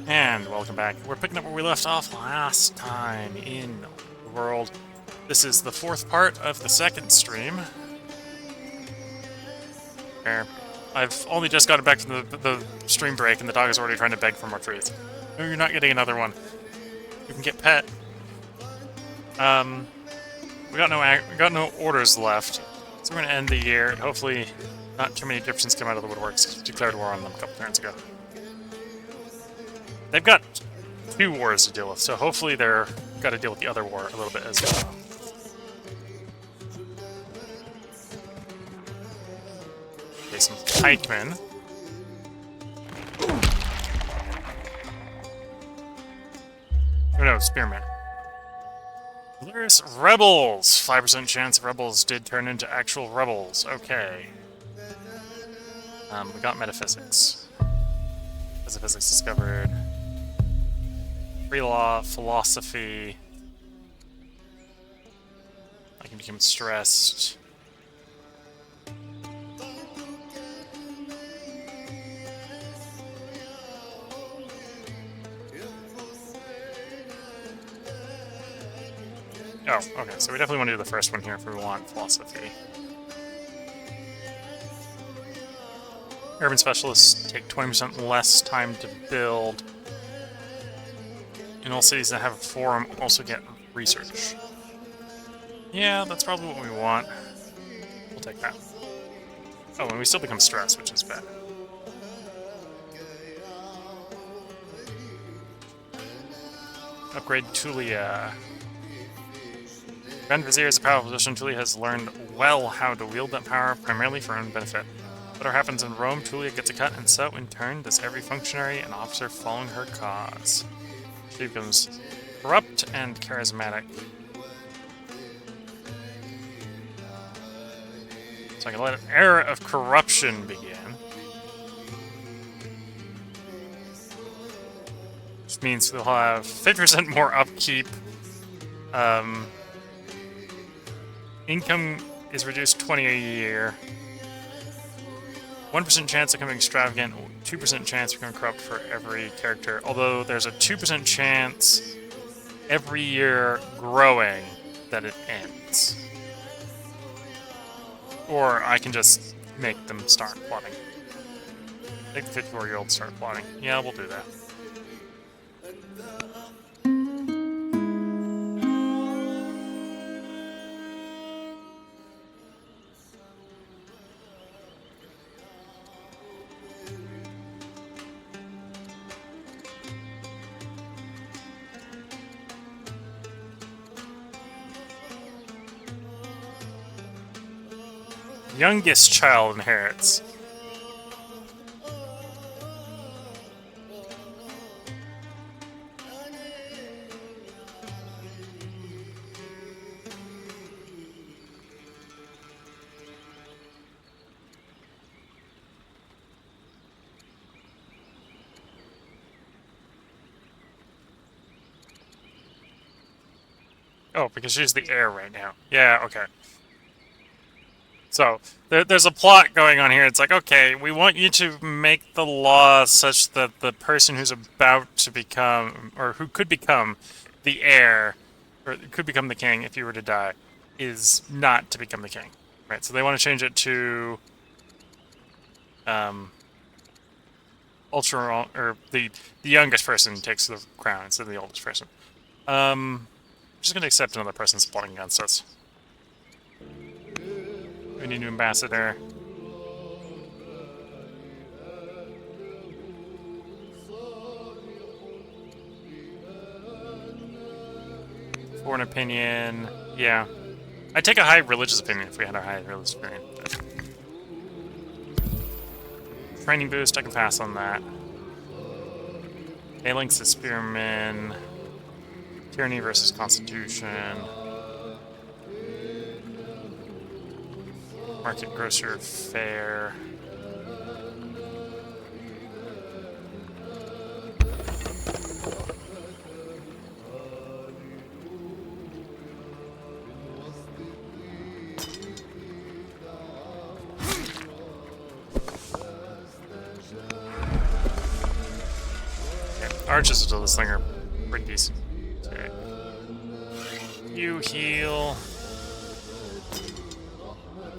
And welcome back. We're picking up where we left off last time in the world. This is the fourth part of the second stream. Where I've only just gotten back from the stream break and the dog is already trying to beg for more treats. No, you're not getting another one. You can get pet. We got no orders left. So we're gonna end the year and hopefully not too many Egyptians come out of the woodworks. Declared war on them a couple turns ago. They've got two wars to deal with, so hopefully they're got to deal with the other war a little bit as well. Okay, some pikemen. Oh no, spearmen. There's rebels! 5% chance rebels did turn into actual rebels. Okay. We got metaphysics. Metaphysics discovered. Free law, philosophy. I can become stressed. Oh, okay, so we definitely want to do the first one here if we want philosophy. Urban specialists take 20% less time to build. In all cities that have a forum, also get research. Yeah, that's probably what we want. We'll take that. Oh, and we still become stressed, which is bad. Upgrade Tulia. Grand Vizier is a powerful position. Tulia has learned well how to wield that power, primarily for her own benefit. Whatever happens in Rome, Tulia gets a cut, and so, in turn, does every functionary and officer following her cause. She becomes corrupt and charismatic. So I can let an era of corruption begin. Which means we'll have 50% more upkeep. Income is reduced 20 a year. 1% chance of becoming extravagant, 2% chance of becoming corrupt for every character. Although there's a 2% chance every year growing that it ends. Or I can just make them start plotting. Make the 54-year-old start plotting. Yeah, we'll do that. Youngest child inherits. Oh, because she's the heir right now. Yeah, okay. So, there's a plot going on here. It's like, okay, we want you to make the law such that the person who's about to become, or who could become the heir, or could become the king if you were to die, is not to become the king. Right, so they want to change it to ultra, or the youngest person takes the crown instead of the oldest person. I'm just going to accept another person's plotting against us. We need an ambassador. Foreign opinion. Yeah. I'd take a high religious opinion if we had a high religious opinion. Training boost, I can pass on that. Phalanx is spearmen. Tyranny versus Constitution. Market grocer fair. arches to this thing are pretty decent. Okay. You heal.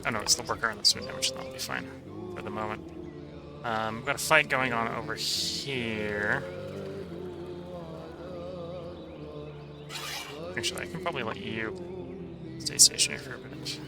Oh no, it's the worker on the swing damage, so that'll be fine for the moment. We've got a fight going on over here. Actually, I can probably let you stay stationary for a minute.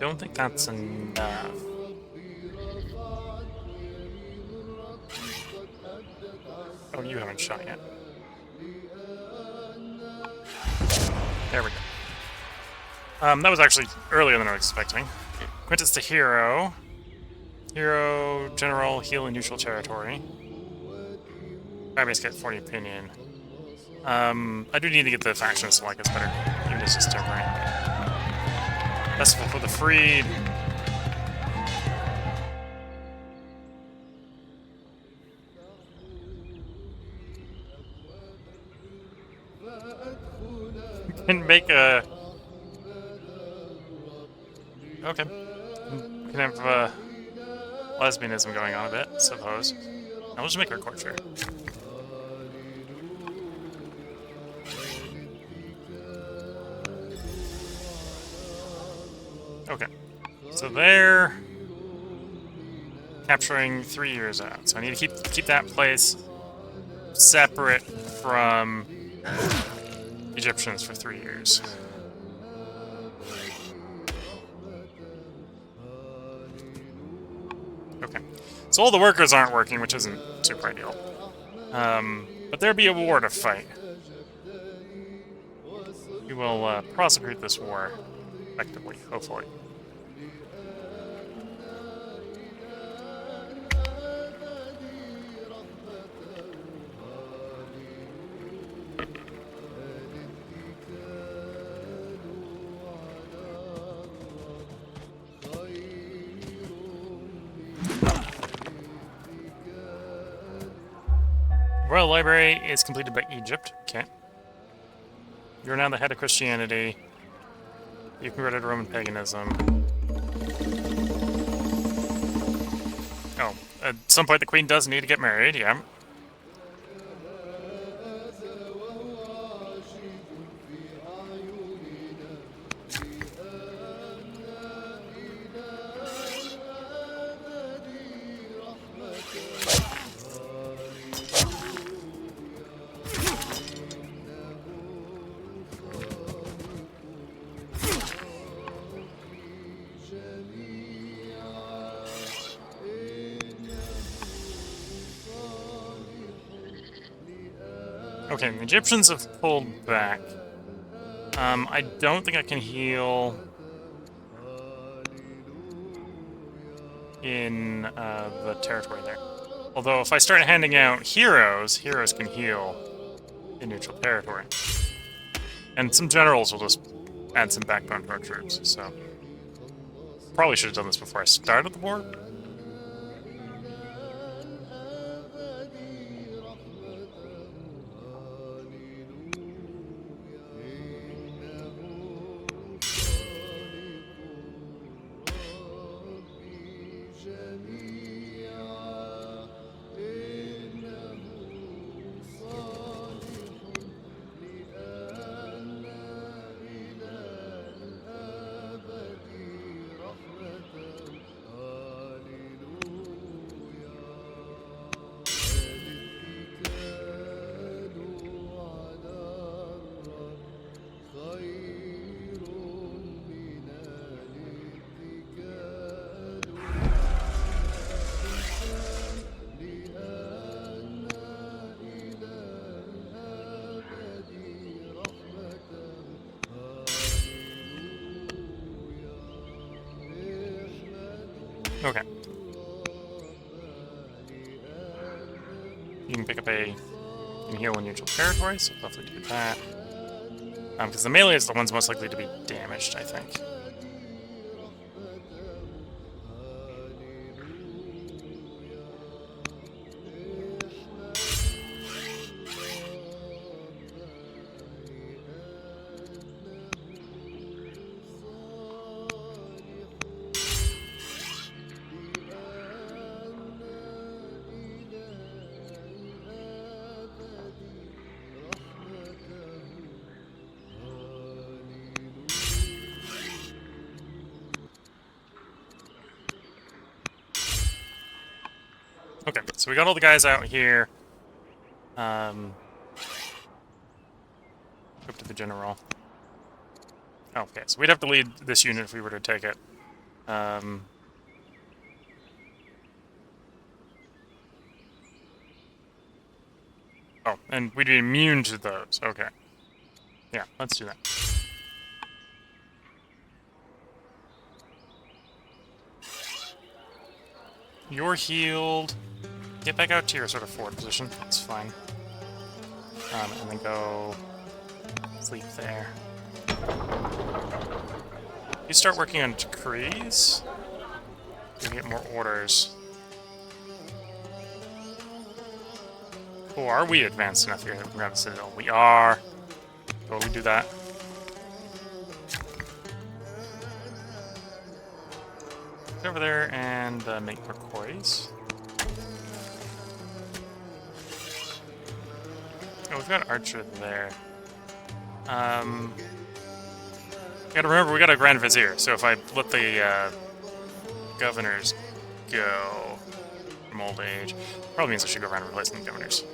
Don't think that's enough. Oh, you haven't shot yet. There we go. That was actually earlier than I was expecting. Quintus to hero. Hero, general, heal in neutral territory. Firebase get 40 opinion. I do need to get the factions to like us better. Even if it's just temporary. Festival for the Freed. Can make a... Okay. Can have lesbianism going on a bit, suppose. Now we'll just make our court fair. Okay. So they're capturing 3 years out. So I need to keep that place separate from Egyptians for 3 years. Okay. So all the workers aren't working, which isn't super ideal. But there'll be a war to fight. We will prosecute this war effectively, hopefully. Royal Library is completed by Egypt. Okay. You're now the head of Christianity. You converted Roman paganism. Oh, at some point the queen does need to get married, yeah. Okay, the Egyptians have pulled back. I don't think I can heal in the territory there. Although if I start handing out heroes, heroes can heal in neutral territory. And some generals will just add some backbone to our troops, so... Probably should have done this before I started the war. Okay. You can pick up a... and heal in neutral territory, so definitely do that. Because the melee is the one's most likely to be damaged, I think. Okay, so we got all the guys out here. Up to the general. Okay, so we'd have to lead this unit if we were to take it. Oh, and we'd be immune to those. Okay. Yeah, let's do that. You're healed. Get back out to your sort of forward position. That's fine. And then go sleep there. You start working on decrees. You get more orders. Oh, are we advanced enough here to grab the citadel? We are. Totally do that. Get over there and make more quarries. Oh, we've got Archer there. You gotta remember, we got a Grand Vizier, so if I let the governors go from old age, probably means I should go around replacing the governors.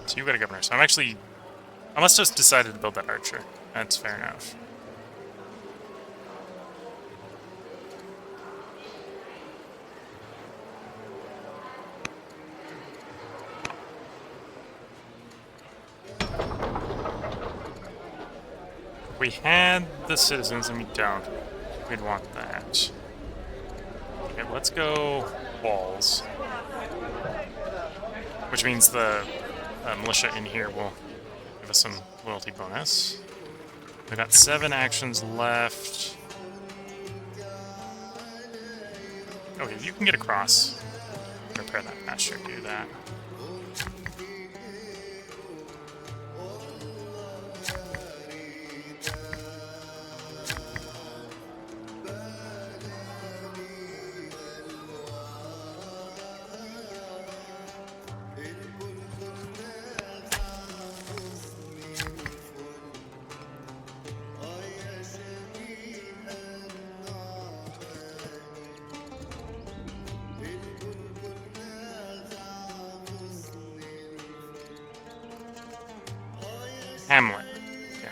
So you've got a governor, so I must have decided to build that Archer. That's fair enough. We had the citizens and we don't. We'd want that. Okay, let's go walls. Which means the militia in here will give us some loyalty bonus. We've got 7 actions left. Okay, you can get across. Repair that pasture, do that. Hamlet. Yeah.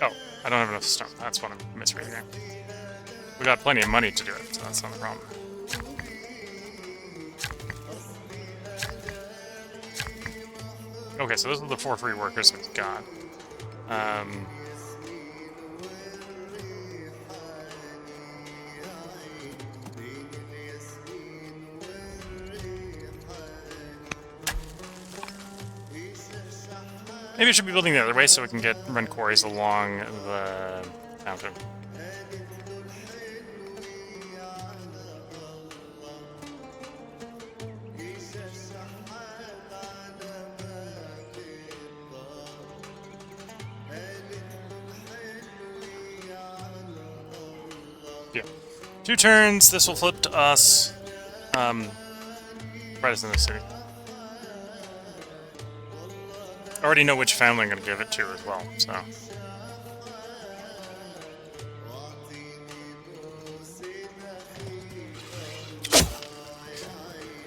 Oh, I don't have enough stone. That's what I'm misreading there. We got plenty of money to do it, so that's not a problem. Okay, so those are the 4 free workers we've got. Maybe we should be building the other way so we can run quarries along the mountain. Yeah. 2 turns, this will flip to us. Right us in the city. I already know which family I'm going to give it to as well, so.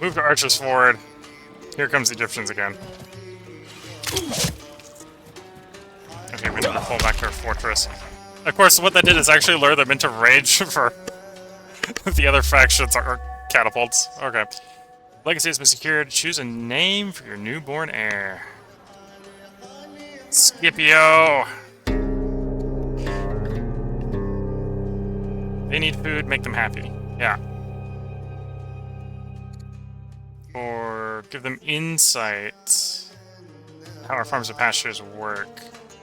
Move the archers forward. Here comes the Egyptians again. Okay, we need to pull back to our fortress. Of course, what that did is actually lure them into rage for the other factions or catapults. Okay. Legacy has been secured. Choose a name for your newborn heir. Scipio! They need food, make them happy. Yeah. Or give them insight. How our farms and pastures work.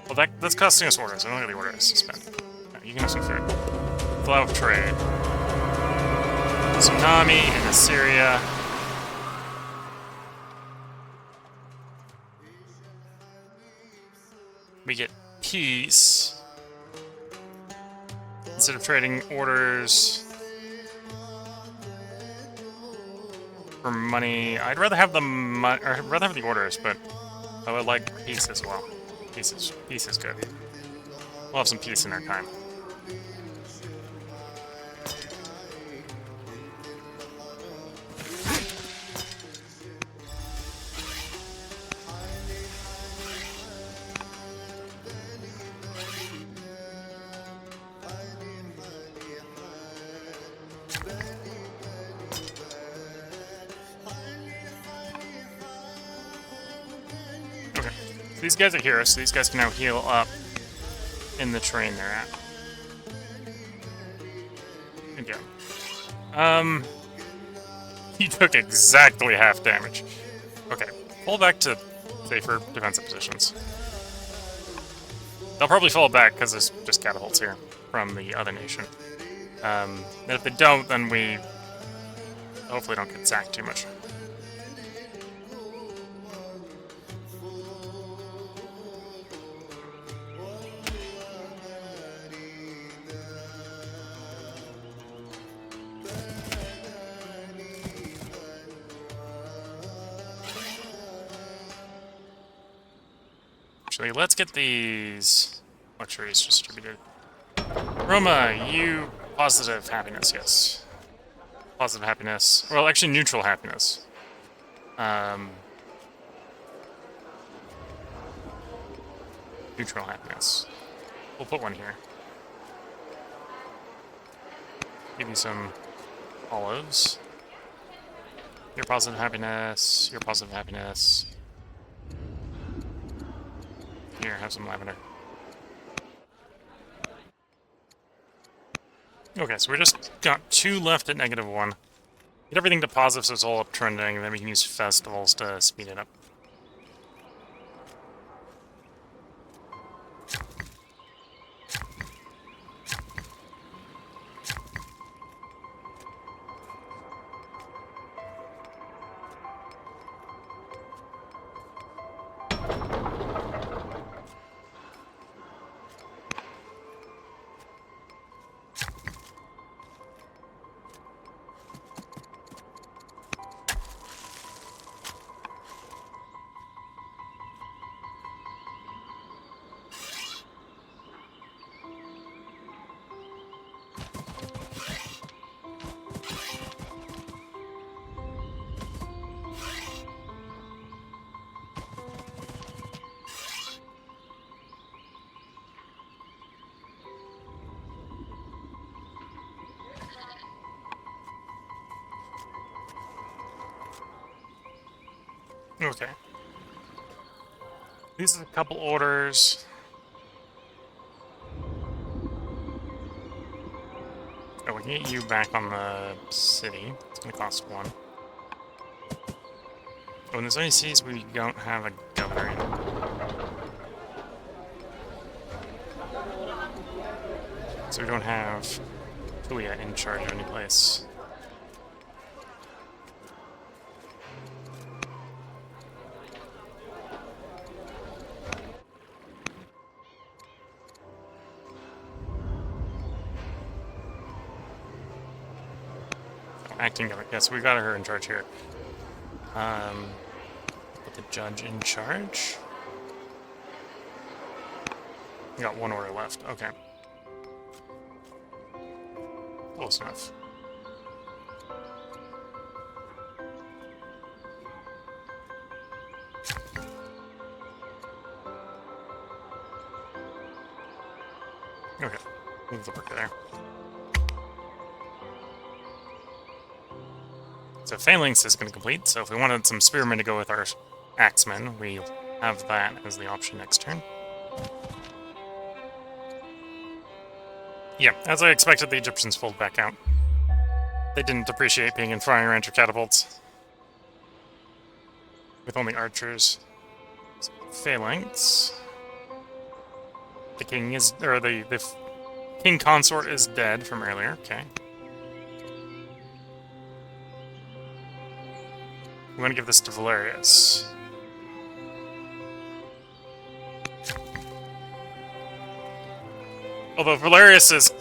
Well, that's costing us orders. I don't have the orders to spend. No, you can have some food. Flow of trade. Tsunami in Assyria. We get peace. Instead of trading orders for money, I'd rather have the I'd rather have the orders, but I would like peace as well. Peace is good. We'll have some peace in our time. Okay, so these guys are heroes, so these guys can now heal up in the terrain they're at. Good job. He took exactly half damage. Okay, pull back to safer defensive positions. They'll probably fall back because there's just catapults here from the other nation. And if they don't, then we hopefully don't get sacked too much. Actually, let's get these luxuries distributed. Roma, you positive happiness, yes. Positive happiness. Well, actually, neutral happiness. Neutral happiness. We'll put one here. Give you some olives. Your positive happiness. Your positive happiness. Here, have some lavender. Okay, so we just got 2 left at -1. Get everything to positive so it's all uptrending, and then we can use festivals to speed it up. Okay. These are a couple orders. Oh, we can get you back on the city. It's gonna cost 1. Oh, and there's only cities we don't have a governor in. So we don't have Julia in charge of any place. Acting governor. Yes, we got her in charge here. Put the judge in charge. We got 1 order left. Okay. Close enough. Okay. Move the worker there. So Phalanx is going to complete, so if we wanted some Spearmen to go with our Axemen, we'll have that as the option next turn. Yeah, as I expected, the Egyptians pulled back out. They didn't appreciate being in firing range of catapults. With only archers. Phalanx. The king is, or the king consort is dead from earlier. Okay. I'm going to give this to Valerius. Although Valerius is,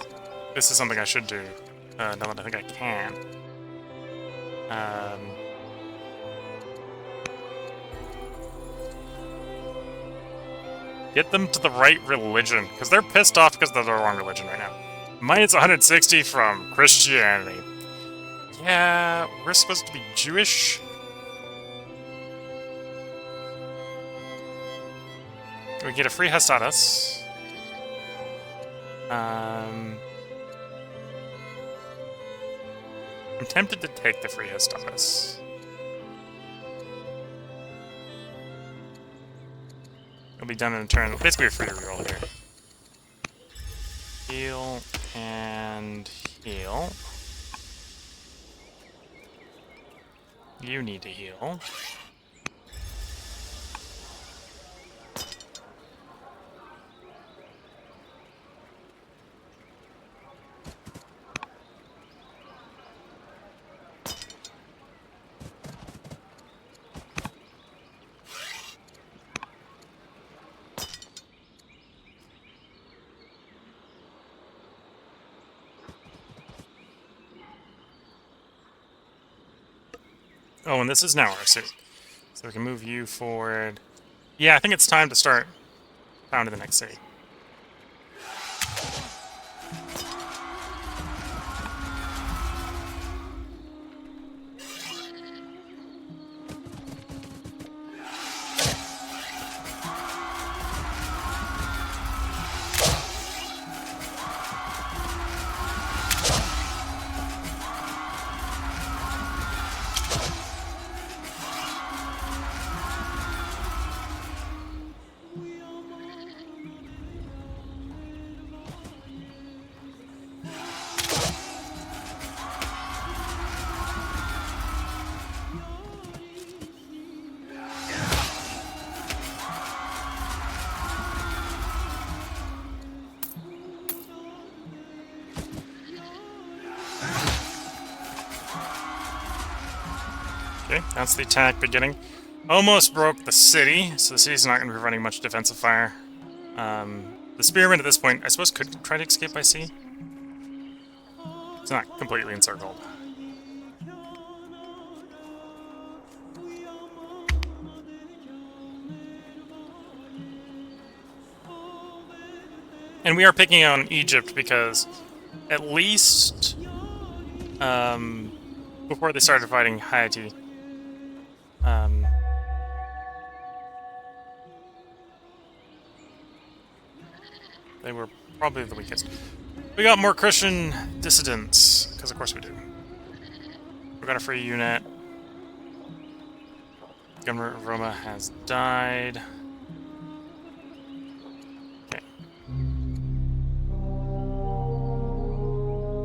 this is something I should do. Now that I think I can. Get them to the right religion, because they're pissed off because they're the wrong religion right now. Minus 160 from Christianity. Yeah, we're supposed to be Jewish. We get a free Hastadas. I'm tempted to take the free Hastadas. It'll be done in a turn. Basically a free reroll here. Heal and heal. You need to heal. Oh, and this is now our suit. So we can move you forward. Yeah, I think it's time to start founding the next city. Okay, that's the attack beginning. Almost broke the city, so the city's not going to be running much defensive fire. The spearmen at this point, I suppose, could try to escape by sea. It's not completely encircled. And we are picking on Egypt because at least before they started fighting Haiti, they were probably the weakest. We got more Christian dissidents, because of course we do. We got a free unit. Governor of Roma has died. Okay.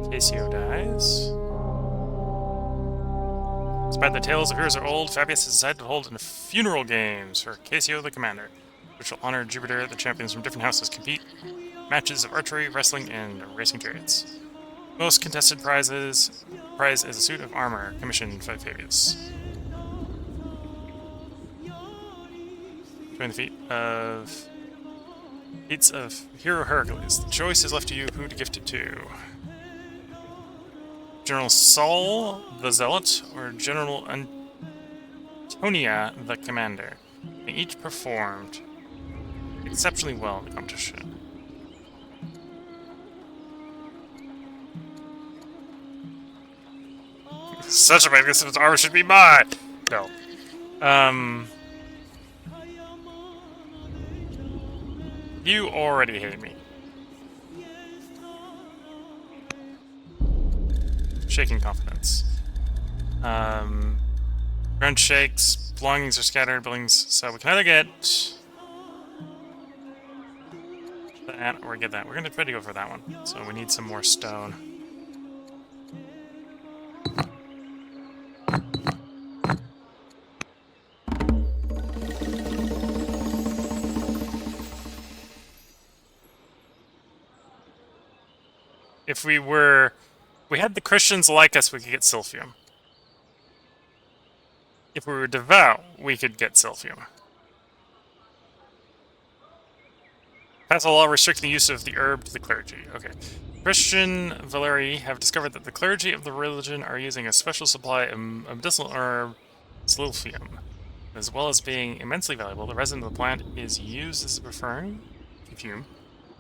Casio dies. Despite the tales of heroes are old, Fabius has decided to hold funeral games for Casio the Commander, which will honor Jupiter. The champions from different houses compete. Matches of archery, wrestling, and racing chariots. Most contested prize is a suit of armor commissioned by Fabius. Join the feats of Hero Hercules. The choice is left to you who to gift it to. General Saul the Zealot or General Antonia the Commander. They each performed exceptionally well in the competition. Such a magnificent armor should be mine! No. You already hate me. Shaking confidence. Ground shakes, belongings are scattered, buildings, so we can either get that or get that. We're gonna try to go for that one. So we need some more stone. If we had the Christians like us, we could get Silphium. If we were devout, we could get Silphium. Pass a law restricting the use of the herb to the clergy. Okay. Christian Valeri have discovered that the clergy of the religion are using a special supply of medicinal herb, Silphium. As well as being immensely valuable, the resin of the plant is used as a perfume.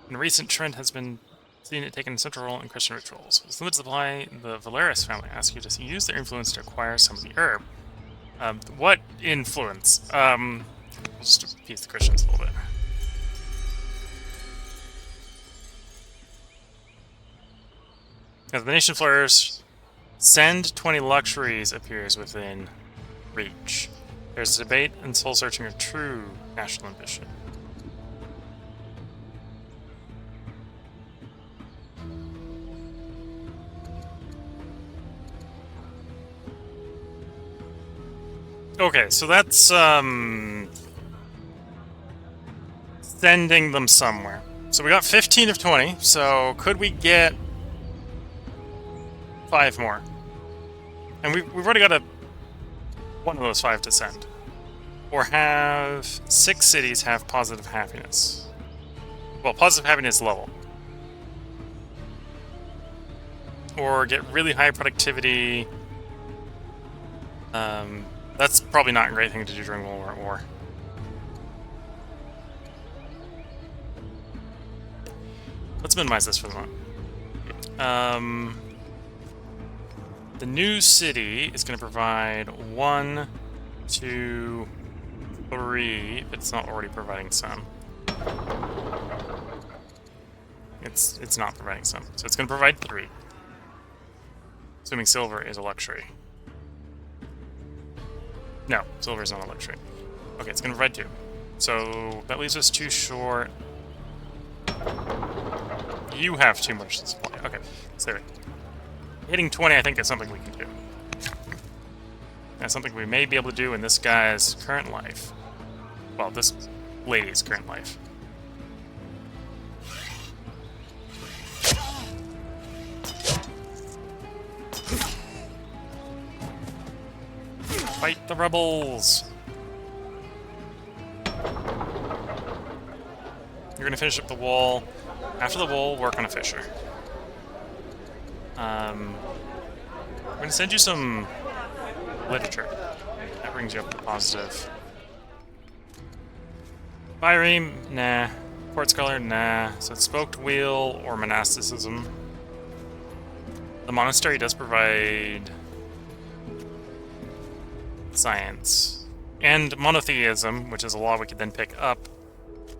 And a recent trend has been seen it taken a central role in Christian rituals. With limited supply, the Valeris family asks you to use their influence to acquire some of the herb. What influence? We'll just appease the Christians a little bit. As the nation flourishes, send 20 luxuries appears within reach. There's a debate and soul-searching of true national ambition. Okay, so that's, sending them somewhere. So we got 15 of 20, so could we get 5 more? And we've already got one of those 5 to send. Or have 6 cities have positive happiness. Well, positive happiness level. Or get really high productivity. That's probably not a great thing to do during World War. Let's minimize this for the moment. The new city is going to provide 1, 2, 3, if it's not already providing some. It's not providing some, so it's going to provide 3. Assuming silver is a luxury. No, silver is not a luxury. Okay, it's going to provide 2. So that leaves us 2 short. You have too much supply. Okay, so hitting 20, I think, is something we can do. That's something we may be able to do in this guy's current life. Well, this lady's current life. Fight the rebels! You're gonna finish up the wall. After the wall, work on a fissure. I'm gonna send you some literature. That brings you up to positive. Bireme, nah. Court scholar, nah. So it's spoked wheel or monasticism. The monastery does provide science. And monotheism, which is a law we could then pick up,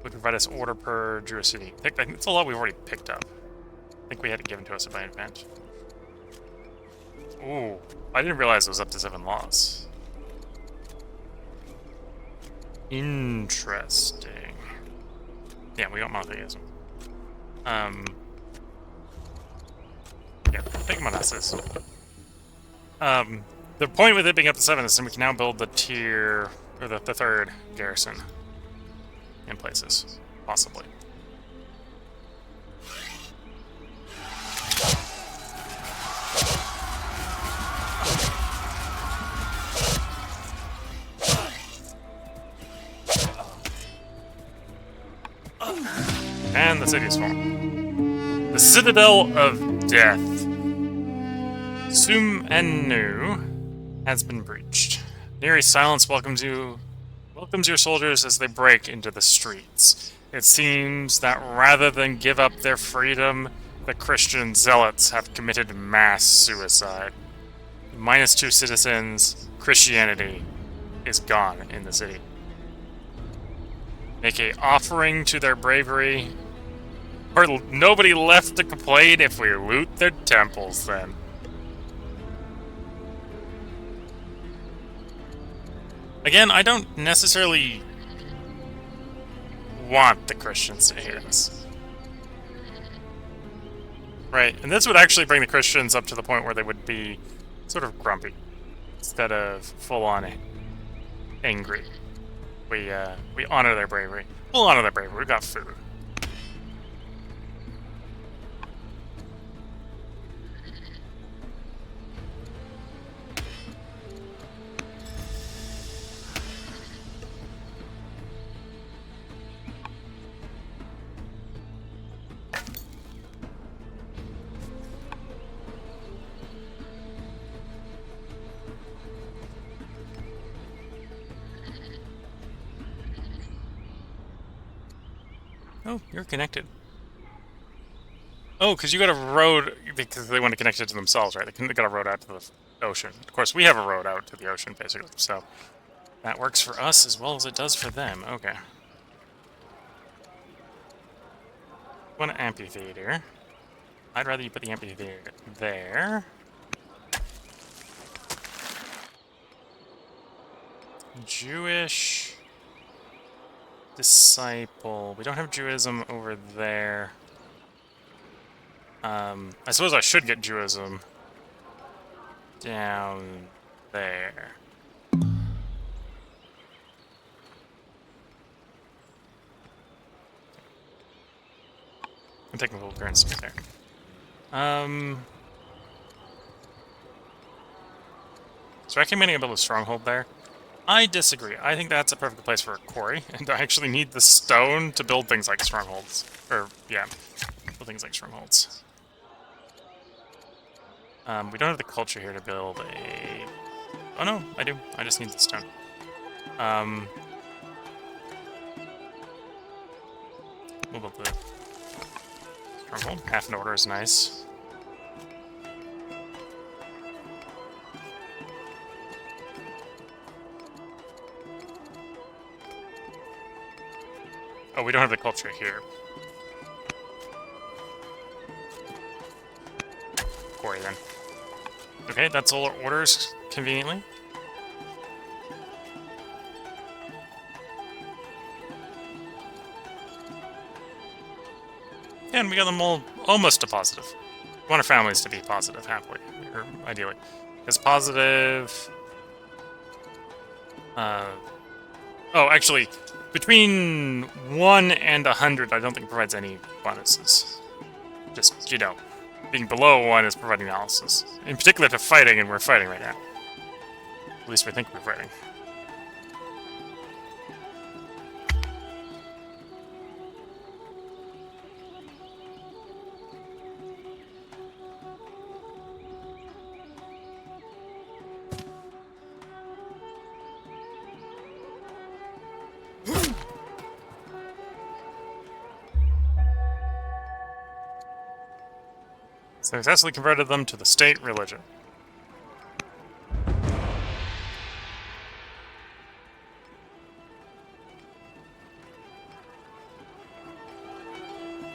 would provide us order per jurisdiction. I think it's a law we've already picked up. I think we had it given to us by advantage. Ooh, I didn't realize it was up to 7 laws. Interesting. Yeah, we got monotheism. Yeah, think monasticism. The point with it being up to 7 is that we can now build the tier, or the 3rd garrison in places, possibly. And the city is fallen. The Citadel of Death. Sumenu has been breached. Eerie silence welcomes your soldiers as they break into the streets. It seems that rather than give up their freedom, the Christian zealots have committed mass suicide. -2 citizens, Christianity is gone in the city. Make a offering to their bravery, or nobody left to complain if we loot their temples then. Again, I don't necessarily want the Christians to hate us. Right, and this would actually bring the Christians up to the point where they would be sort of grumpy instead of full-on angry. We honor their bravery. We'll honor their bravery. We got food. Oh, you're connected. Oh, because you got a road, because they want to connect it to themselves, right? They got a road out to the ocean. Of course, we have a road out to the ocean, basically, so that works for us as well as it does for them. Okay. Want an amphitheater. I'd rather you put the amphitheater there. Jewish disciple. We don't have Judaism over there. I suppose I should get Judaism down there. I'm taking a little currency there. So recommending a build a stronghold there? I disagree. I think that's a perfect place for a quarry, and I actually need the stone to build things like strongholds. Or, yeah, build things like strongholds. We don't have the culture here to build a... Oh no, I do. I just need the stone. We'll build the stronghold. Half an order is nice. Oh, we don't have the culture here. Quarry then. Okay, that's all our orders, conveniently. And we got them all almost to positive. We want our families to be positive, happily, or ideally. Because positive... Oh, actually, between 1 and 100, I don't think it provides any bonuses. Just, you know, being below 1 is providing analysis. In particular to fighting, and we're fighting right now. At least we think we're fighting. Successfully converted them to the state religion.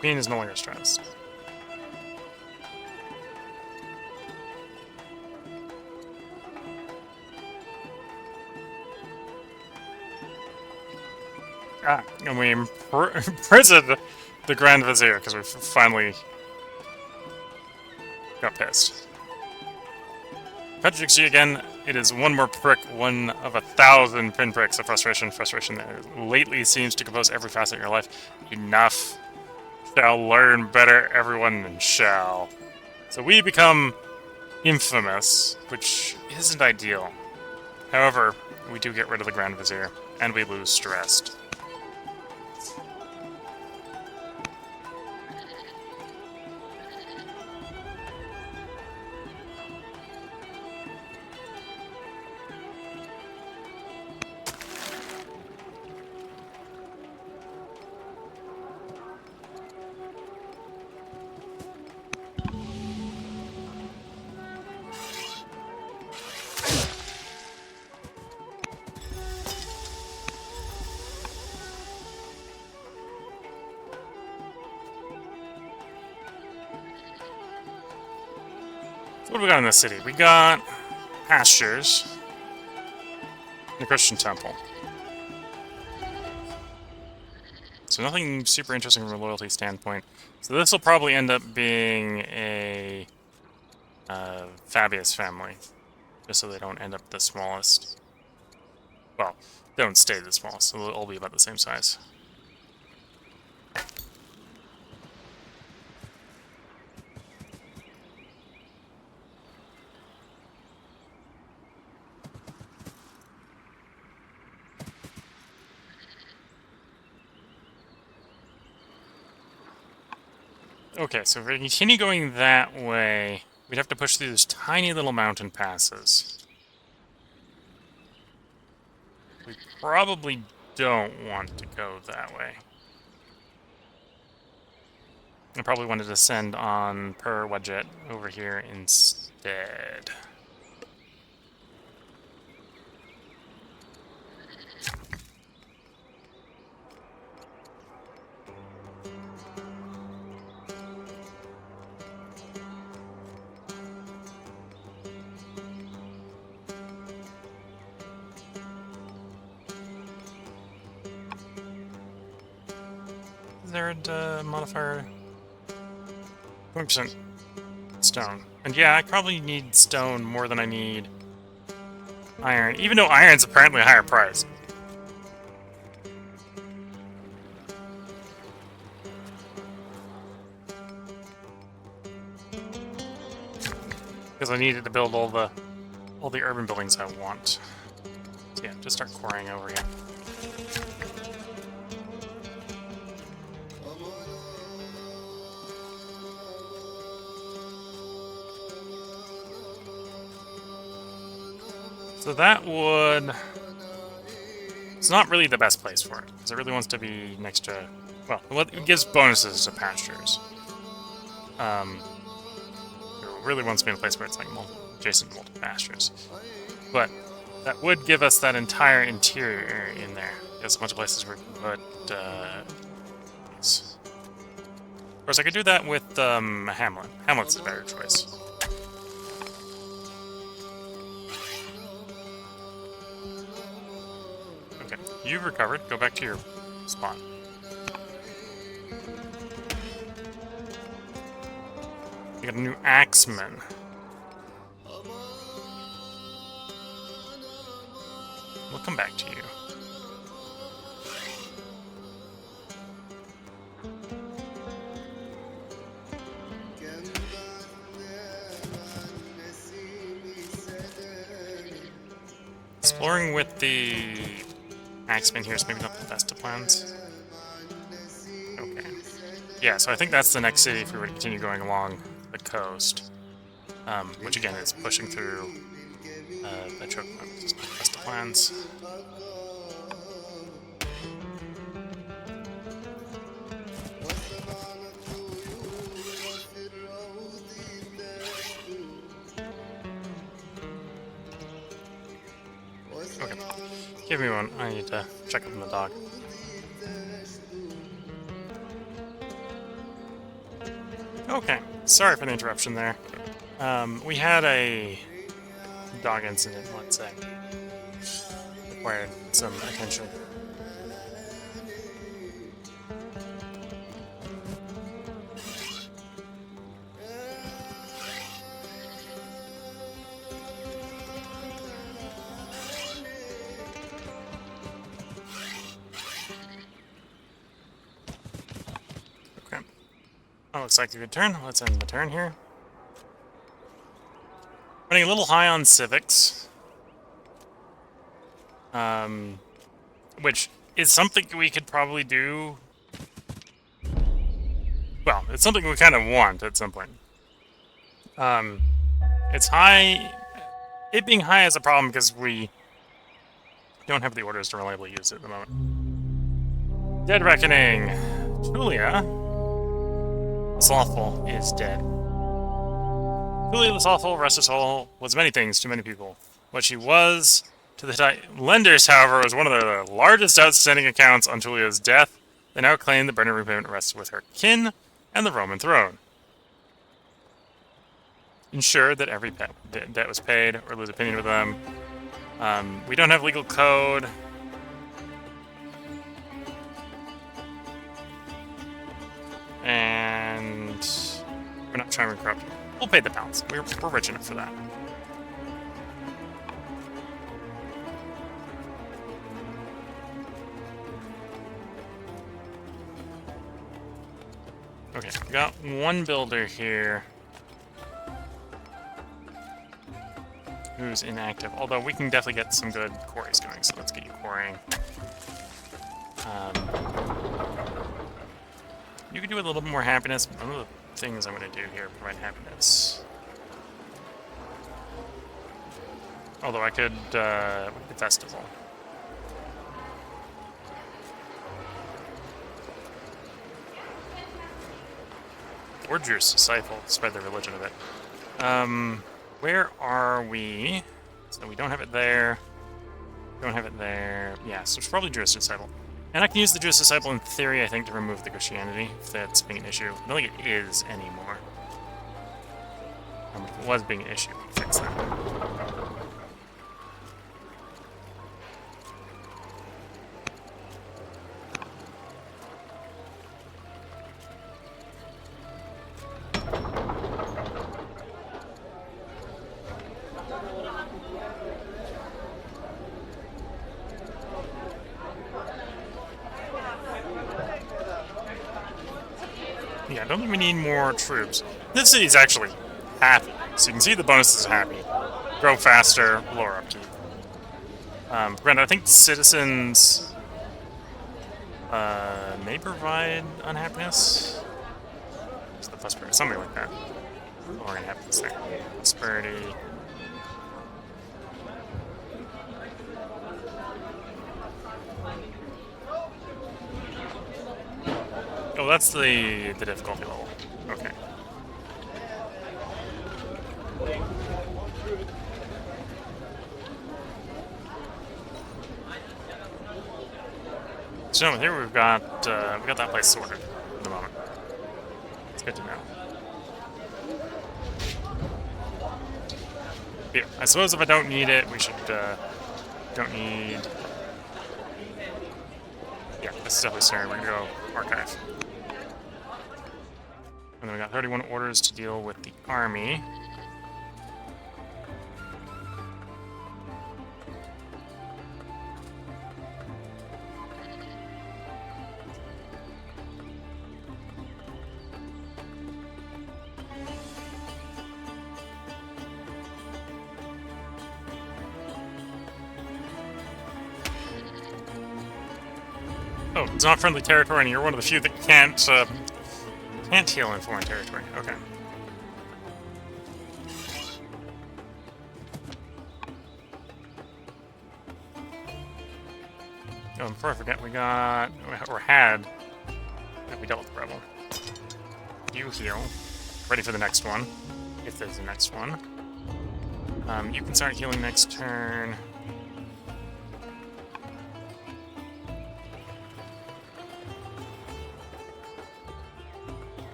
Queen is no longer stressed. Ah, and we imprisoned the Grand Vizier because we finally got pissed. Contradicts you again. It is one more prick, one of 1,000 pinpricks of frustration. Frustration that lately seems to compose every facet of your life. Enough. Shall learn better, everyone shall. So we become infamous, which isn't ideal. However, we do get rid of the Grand Vizier, and we lose stressed. What do we got in this city? We got pastures, and a Christian temple. So nothing super interesting from a loyalty standpoint. So this will probably end up being a Fabius family, just so they don't end up the smallest. Well, they don't stay the smallest, so they'll all be about the same size. Okay, so if we continue going that way, we'd have to push through those tiny little mountain passes. We probably don't want to go that way. I probably want to descend on Per Wedget over here instead. Is there a modifier? 20% stone. And yeah, I probably need stone more than I need iron, even though iron's apparently a higher price. Because I needed to build all the urban buildings I want. So yeah, just start quarrying over here. So that would... It's not really the best place for it, because it really wants to be next to... Well, it gives bonuses to pastures. It really wants to be in a place where it's like adjacent to multiple pastures. But that would give us that entire interior area in there. There's a bunch of places where we can put these. Of course, I could do that with Hamlet. Hamlet's a better choice. Okay, you've recovered. Go back to your spot. You got a new axeman. We'll come back to you. Exploring with the axeman here is maybe not the best of plans. Okay. Yeah, so I think that's the next city if we were to continue going along the coast. Which again is pushing through the choke mountains. Best of plans. Okay. Give me one. I need to check up on the dog. Okay. Sorry for the interruption there. We had a dog incident, let's say. Required some attention. Okay. That looks like a good turn. Let's end the turn here. Running a little high on civics. Which is something we could probably do. Well, it's something we kind of want at some point. It's high. It being high is a problem because we don't have the orders to reliably use it at the moment. Dead Reckoning. Julia the Slothful is dead. Julia the Slothful, rest her soul, was many things to many people. What she was to the lenders, however, was one of the largest outstanding accounts on Julia's death. They now claim the burden of repayment rests with her kin and the Roman throne. Ensure that every debt was paid, or lose opinion with them. We don't have legal code. time we're corrupted. We'll pay the balance. We're rich enough for that. Okay, we got one builder here who's inactive. Although we can definitely get some good quarries going, so let's get you quarrying. You could do with a little bit more happiness. One of the things I'm going to do here provide happiness. Although I could festival. Or Jews disciple, spread their religion a bit. Where are we? So we don't have it there. Don't have it there. Yeah, so it's probably Jewish disciple. And I can use the Jewish disciple in theory, I think, to remove the Christianity, if that's being an issue. I don't think it is anymore. If it was being an issue, fix that. Yeah, I don't think we need more troops. This city's actually happy. So you can see the bonus is happy. Grow faster, lower upkeep. Granted, I think citizens may provide unhappiness. What's the prosperity? Something like that. Lowering unhappiness there. Prosperity. Oh, that's the difficulty level. Okay. So here we've got that place sorted at the moment. It's good to know. Yeah, I suppose if I don't need it, we should don't need. Yeah, this is definitely scary. We're gonna go archive. And then we got 31 orders to deal with the army. Oh, it's not friendly territory, and you're one of the few that can't heal in foreign territory. Okay. Oh, and before I forget, we got, or had, we dealt with the rebel. You heal. Ready for the next one, if there's a next one. You can start healing next turn.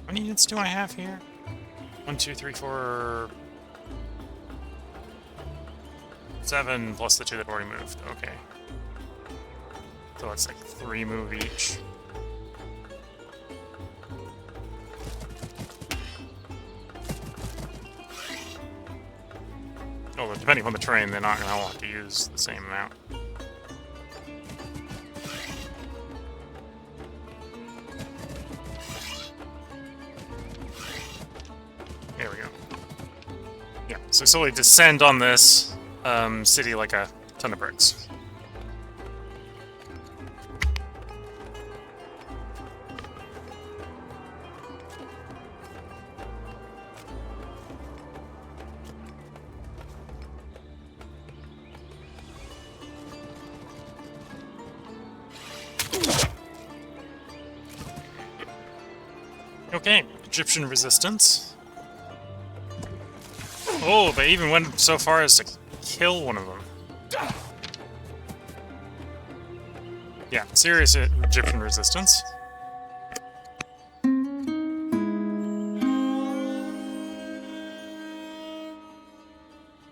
How many units do I have here? 1, 2, 3, 4, 7 plus the 2 that already moved. Okay. So it's like 3 move each. Oh, depending on the terrain, they're not going to all have to use the same amount. There we go. Yeah, so slowly descend on this city like a ton of bricks. Okay, Egyptian resistance. Oh, they even went so far as to kill one of them. Yeah, serious Egyptian resistance.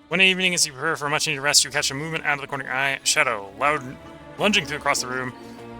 One evening, as you prepare for a much-needed rest, you catch a movement out of the corner of your eye. Shadow, loud, lunging through across the room.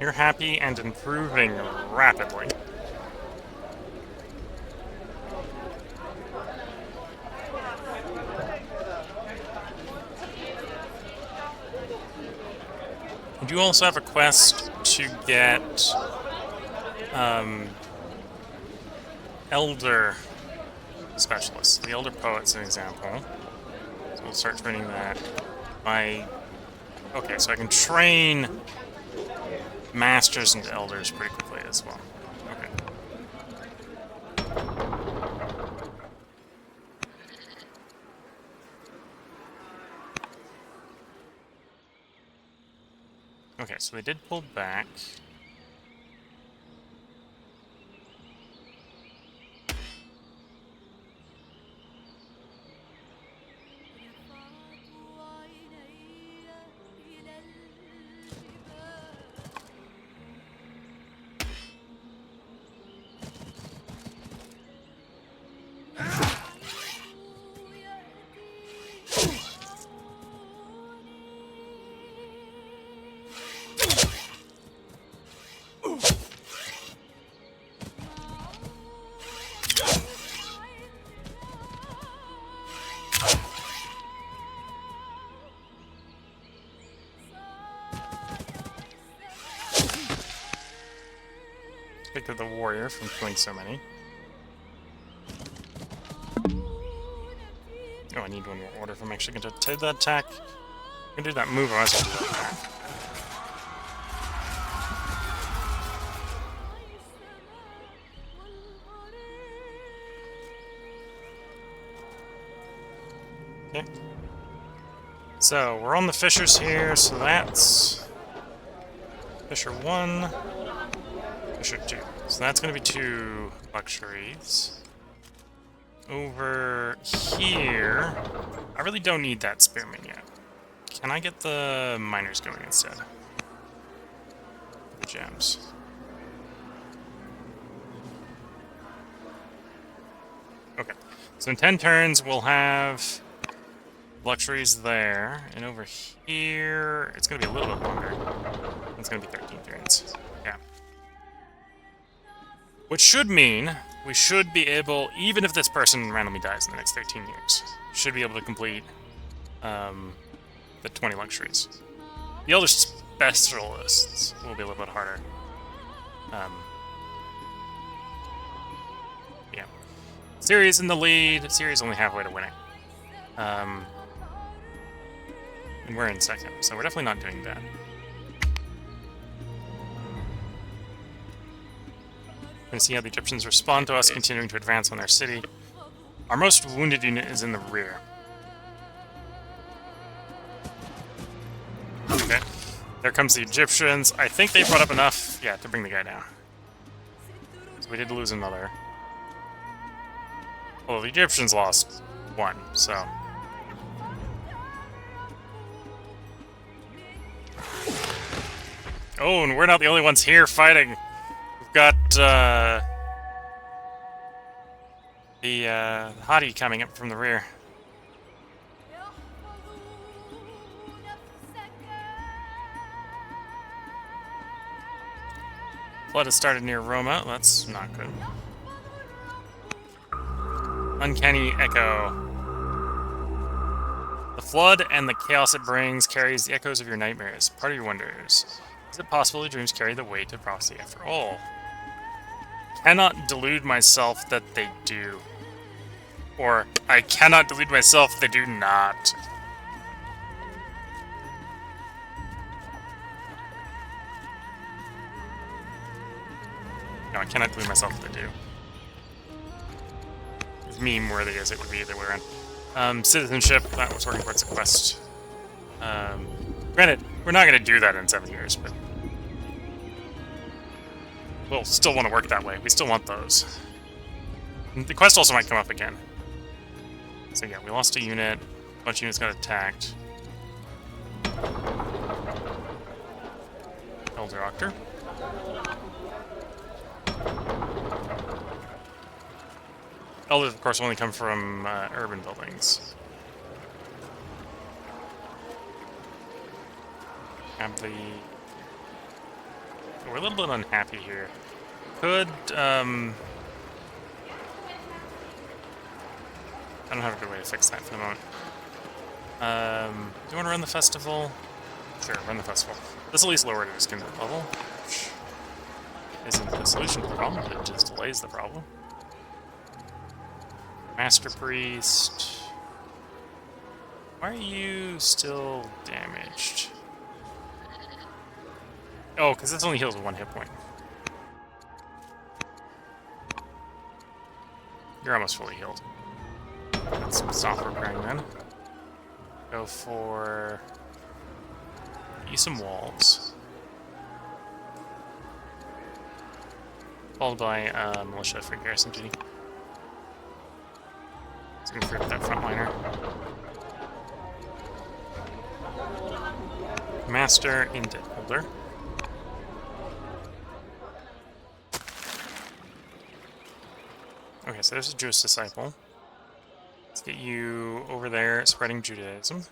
You're happy and improving rapidly. And you also have a quest to get Elder Specialists. The Elder Poet's an example. So we'll start training that. Okay, so I can train Masters into Elders pretty quickly as well. Okay. Okay, so they did pull back. Pick up the warrior from killing so many. Oh, I need one more order if I'm actually going to take that attack. I can do that move, I was going to do that. Okay. So, we're on the Fishers here, so that's Fisher 1, Fisher 2. So that's going to be 2 luxuries. Over here, I really don't need that spearman yet. Can I get the miners going instead? The gems. Okay, so in 10 turns, we'll have luxuries there, and over here, it's going to be a little bit longer. It's going to be 13 turns. Yeah. Which should mean we should be able, even if this person randomly dies in the next 13 years, should be able to complete the 20 luxuries. The Elder Specialists will be a little bit harder. Yeah. Series in the lead. Series only halfway to winning. And we're in second, so we're definitely not doing that. We're going to see how the Egyptians respond to us continuing to advance on their city. Our most wounded unit is in the rear. Okay. There comes the Egyptians. I think they brought up enough, yeah, to bring the guy down. So we did lose another. Well, the Egyptians lost 1, so... Oh, and we're not the only ones here fighting. We've got, the Hadi coming up from the rear. Flood has started near Roma. That's not good. Uncanny Echo. The flood and the chaos it brings carries the echoes of your nightmares. Part of your wonders. Is it possible your dreams carry the weight of prophecy after all? Cannot delude myself that they do. Or, I cannot delude myself they do not. No, I cannot delude myself that they do. If meme-worthy as it would be either way around. Citizenship, that was working towards a quest. Granted, we're not going to do that in 7 years, but... we'll still want to work that way. We still want those. And the quest also might come up again. So yeah, we lost a unit. A bunch of units got attacked. Elder Doctor. Elders, of course, only come from urban buildings. Have the So we're a little bit unhappy here. Could, I don't have a good way to fix that for the moment. Do you want to run the festival? Sure, run the festival. This at least lowered his kindred level, which isn't the solution to the problem, it just delays the problem. Master Priest. Why are you still damaged? Oh, because this only heals 1 hit point. You're almost fully healed. Let's stop repairing then. Go for... use some walls. Followed by militia for garrison duty. It's gonna free up that frontliner. Master in Deadholder. Okay, so there's a Jewish disciple. Let's get you over there spreading Judaism.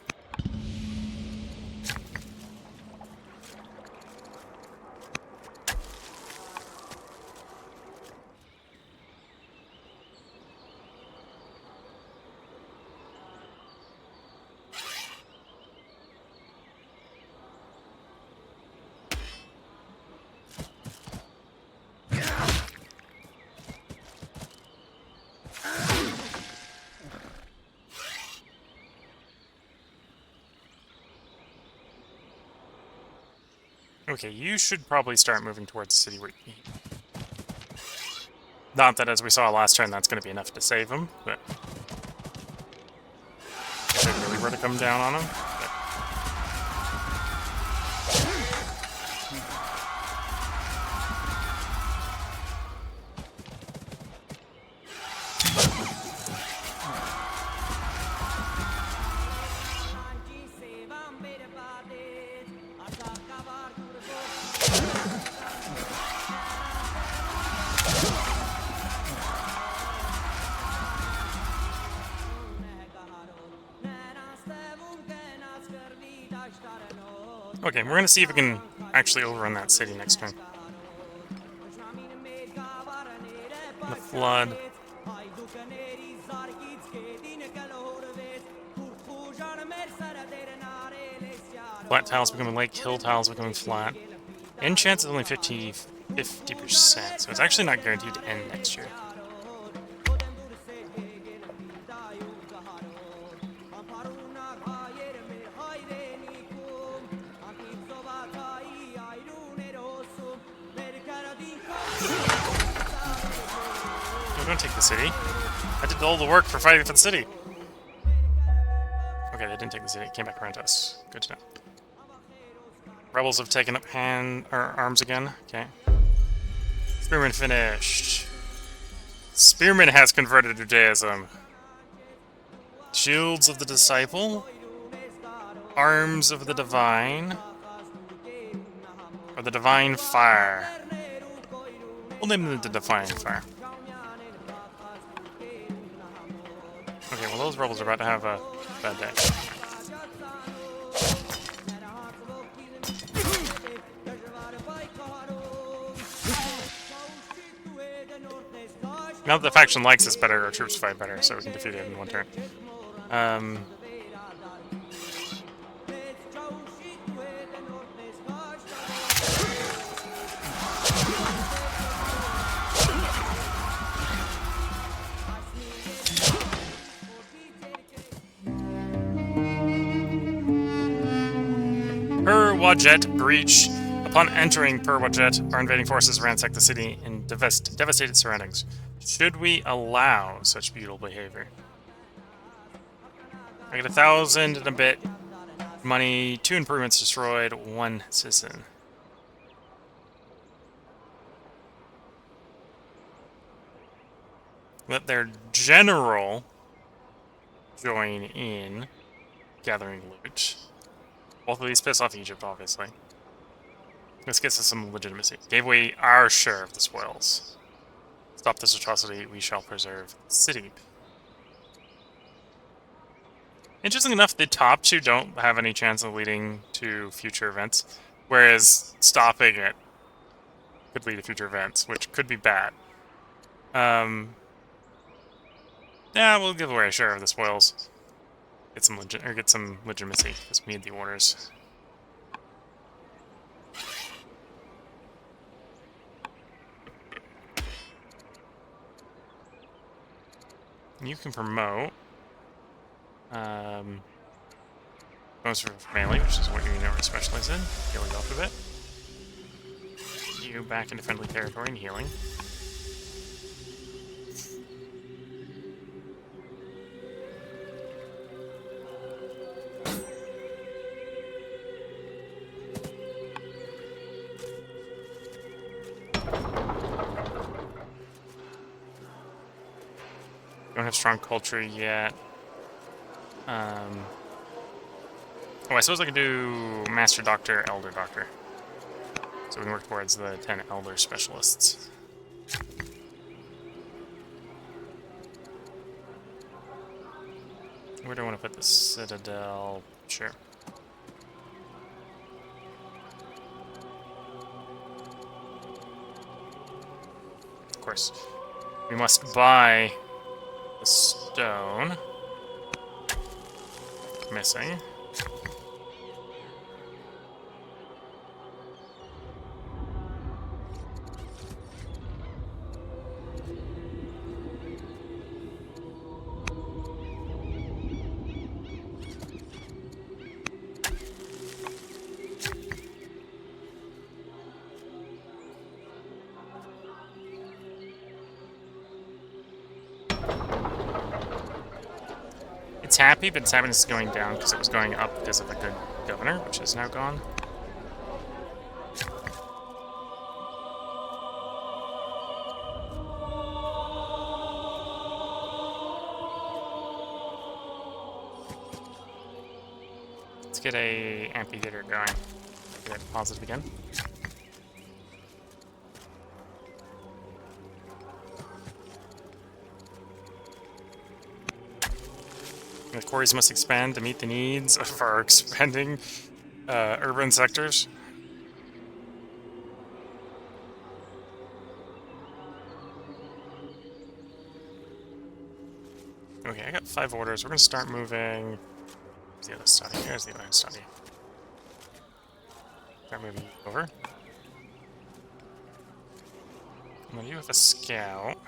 Okay, you should probably start moving towards the city where you need. Not that, as we saw last turn, that's going to be enough to save him, but... if they really were to come down on him. But... okay, we're going to see if we can actually overrun that city next turn. The flood. Flat tiles becoming lake, hill tiles becoming flat. End chance is only 50%, so it's actually not guaranteed to end next year. We're gonna take the city. I did all the work for fighting for the city. Okay, they didn't take the city. It came back around to us. Good to know. Rebels have taken up arms again. Okay. Spearman finished. Spearman has converted to Judaism. Shields of the Disciple. Arms of the Divine. Or the Divine Fire. We'll name them the Divine Fire. Okay, well those rebels are about to have a bad day. Now that the faction likes us better, our troops fight better, so we can defeat it in 1 turn. Wajet breach. Upon entering Wajet, our invading forces ransack the city in devastated surroundings. Should we allow such beautiful behavior? I get 1,000 and a bit money, 2 improvements destroyed, 1 citizen. Let their general join in gathering loot. Both of these piss off Egypt, obviously. This gets us some legitimacy. Gave away our share of the spoils. Stop this atrocity, we shall preserve the city. Interesting enough, the top 2 don't have any chance of leading to future events, whereas stopping it could lead to future events, which could be bad. Yeah, we'll give away a share of the spoils. Get some legitimacy, because we need the orders. You can promote. Bonus for melee, which is what you know specialize in. Healing off a bit. You back into friendly territory and healing. Don't have strong culture yet. Oh, I suppose I could do Master Doctor, Elder Doctor. So we can work towards the 10 Elder Specialists. Where do I want to put the Citadel? Sure. Of course. We must buy the stone. Missing. It's happy, but its happiness is going down because it was going up because of a good governor, which is now gone. Let's get a amphitheater going. Get positive again. The quarries must expand to meet the needs of our expanding urban sectors. Okay, I got 5 orders. We're going to start moving. Where's the other study? Here's the other study. Start moving over. I'm going to use a scout.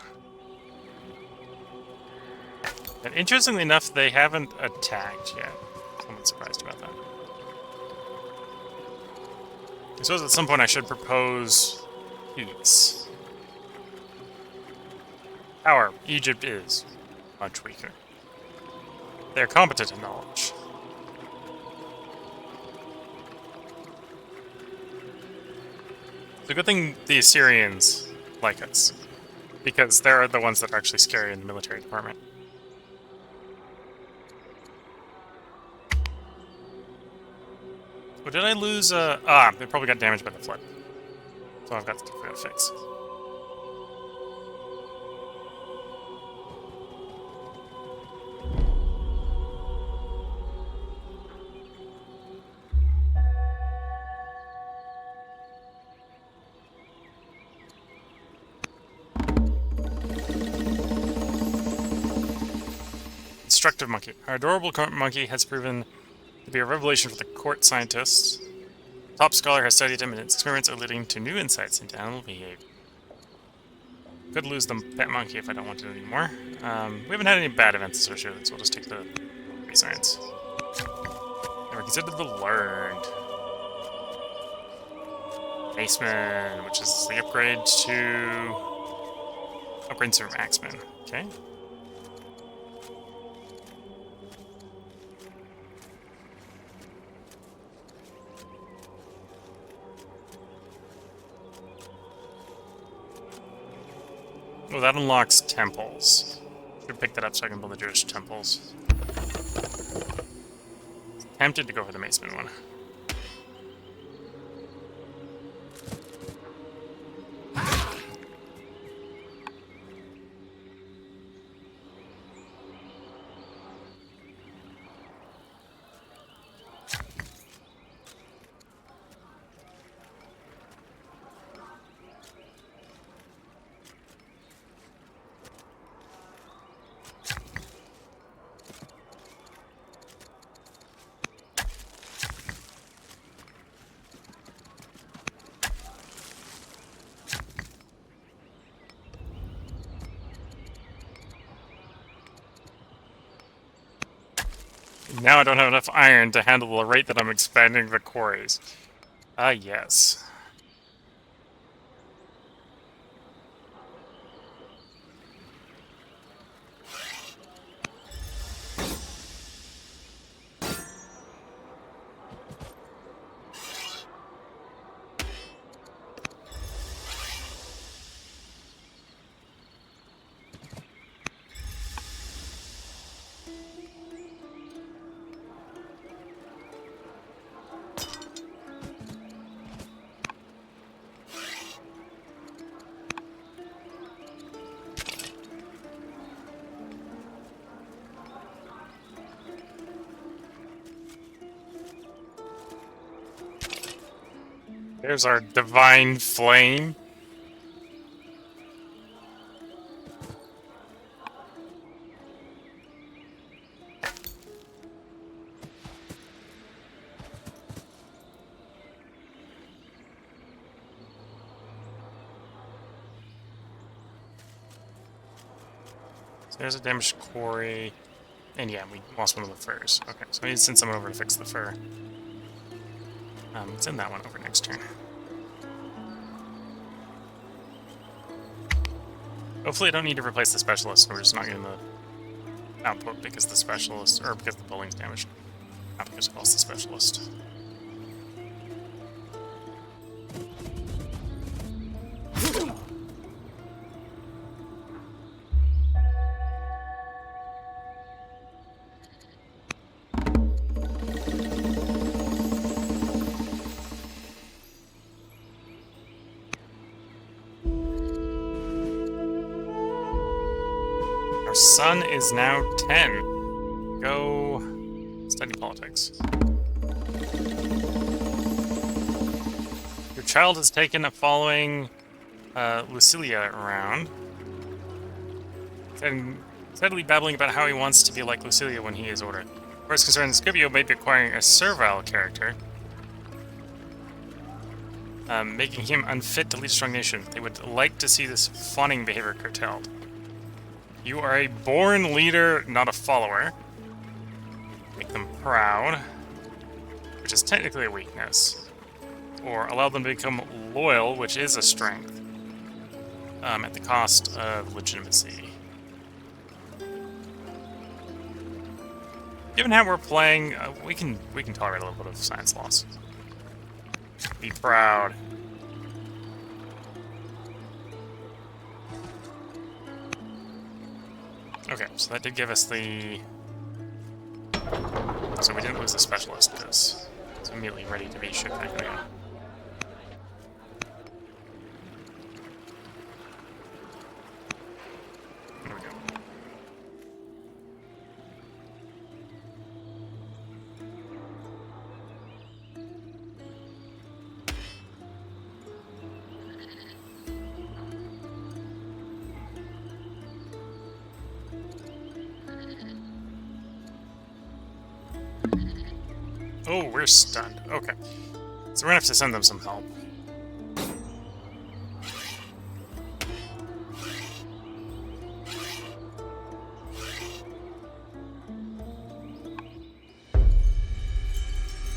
And interestingly enough, they haven't attacked yet. I'm not surprised about that. I suppose at some point I should propose peace. However, Egypt is much weaker. They're competent in knowledge. It's a good thing the Assyrians like us, because they're the ones that are actually scary in the military department. Oh, did I lose they probably got damaged by the flood. So I've got to fix. Instructive monkey. Our adorable monkey has proven to be a revelation for the court scientists. Top scholar has studied him, and its experiments are leading to new insights into animal behavior. Could lose the pet monkey if I don't want it anymore. We haven't had any bad events associated with it, so we'll just take the science. And we're considered the learned. Baseman, which is the upgrade to... Upgrades from Axeman. Okay. Oh, that unlocks temples. Should pick that up so I can build the Jewish temples. Tempted to go for the Maceman one. Now I don't have enough iron to handle the rate that I'm expanding the quarries. Ah, yes. There's our divine flame. So there's a damaged quarry. And yeah, we lost one of the furs. Okay, so I need to send someone over to fix the fur. Send that one over next turn. Hopefully I don't need to replace the specialist, so we're just not getting the output because the specialist, or because the building's damaged. Not because I lost the specialist. Our sun is now 10. Go study politics. Your child has taken a following Lucilia around. And steadily babbling about how he wants to be like Lucilia when he is older. As far as concerned, Scipio may be acquiring a servile character, making him unfit to lead a strong nation. They would like to see this fawning behavior curtailed. You are a born leader, not a follower. Make them proud, which is technically a weakness. Or allow them to become loyal, which is a strength, at the cost of legitimacy. Given how we're playing, we can tolerate a little bit of science loss. Be proud. Okay, so that did give us the... So we didn't lose the specialist, because it's immediately ready to be shipped back again. There we go. Oh, we're stunned. Okay. So we're gonna have to send them some help.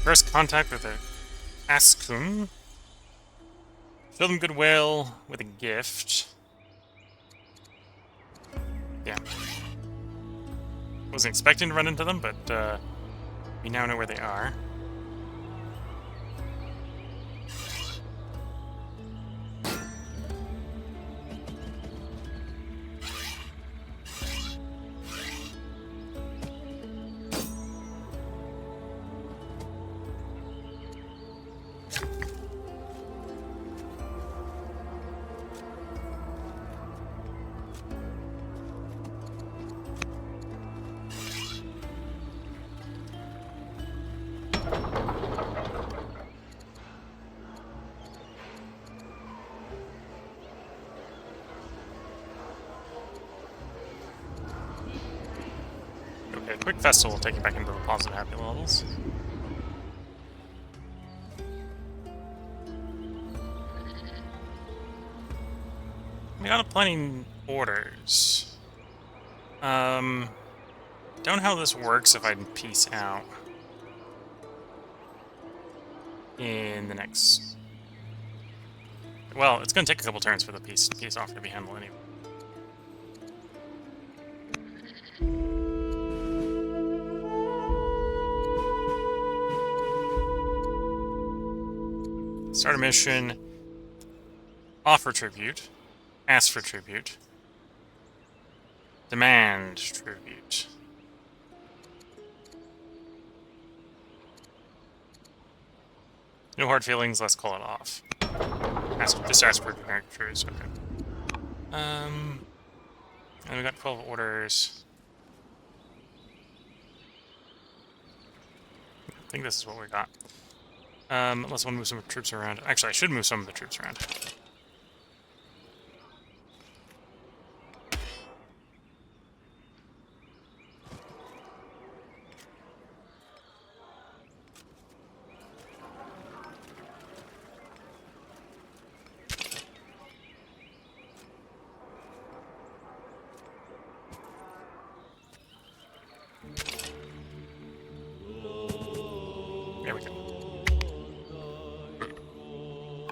First contact with a Askun. Show them goodwill with a gift. Yeah. Wasn't expecting to run into them, but we now know where they are. Okay, quick festival will take you back into the positive happy levels. We got planning orders. Don't know how this works if I peace out in the next... Well, it's going to take a couple turns for the peace off to be handled anyway. Start a mission. Offer tribute. Ask for tribute. Demand tribute. No hard feelings, let's call it off. Just ask for generic truths, okay. And we got 12 orders. I think this is what we got. Unless I want to move some troops around. Actually, I should move some of the troops around. There we go.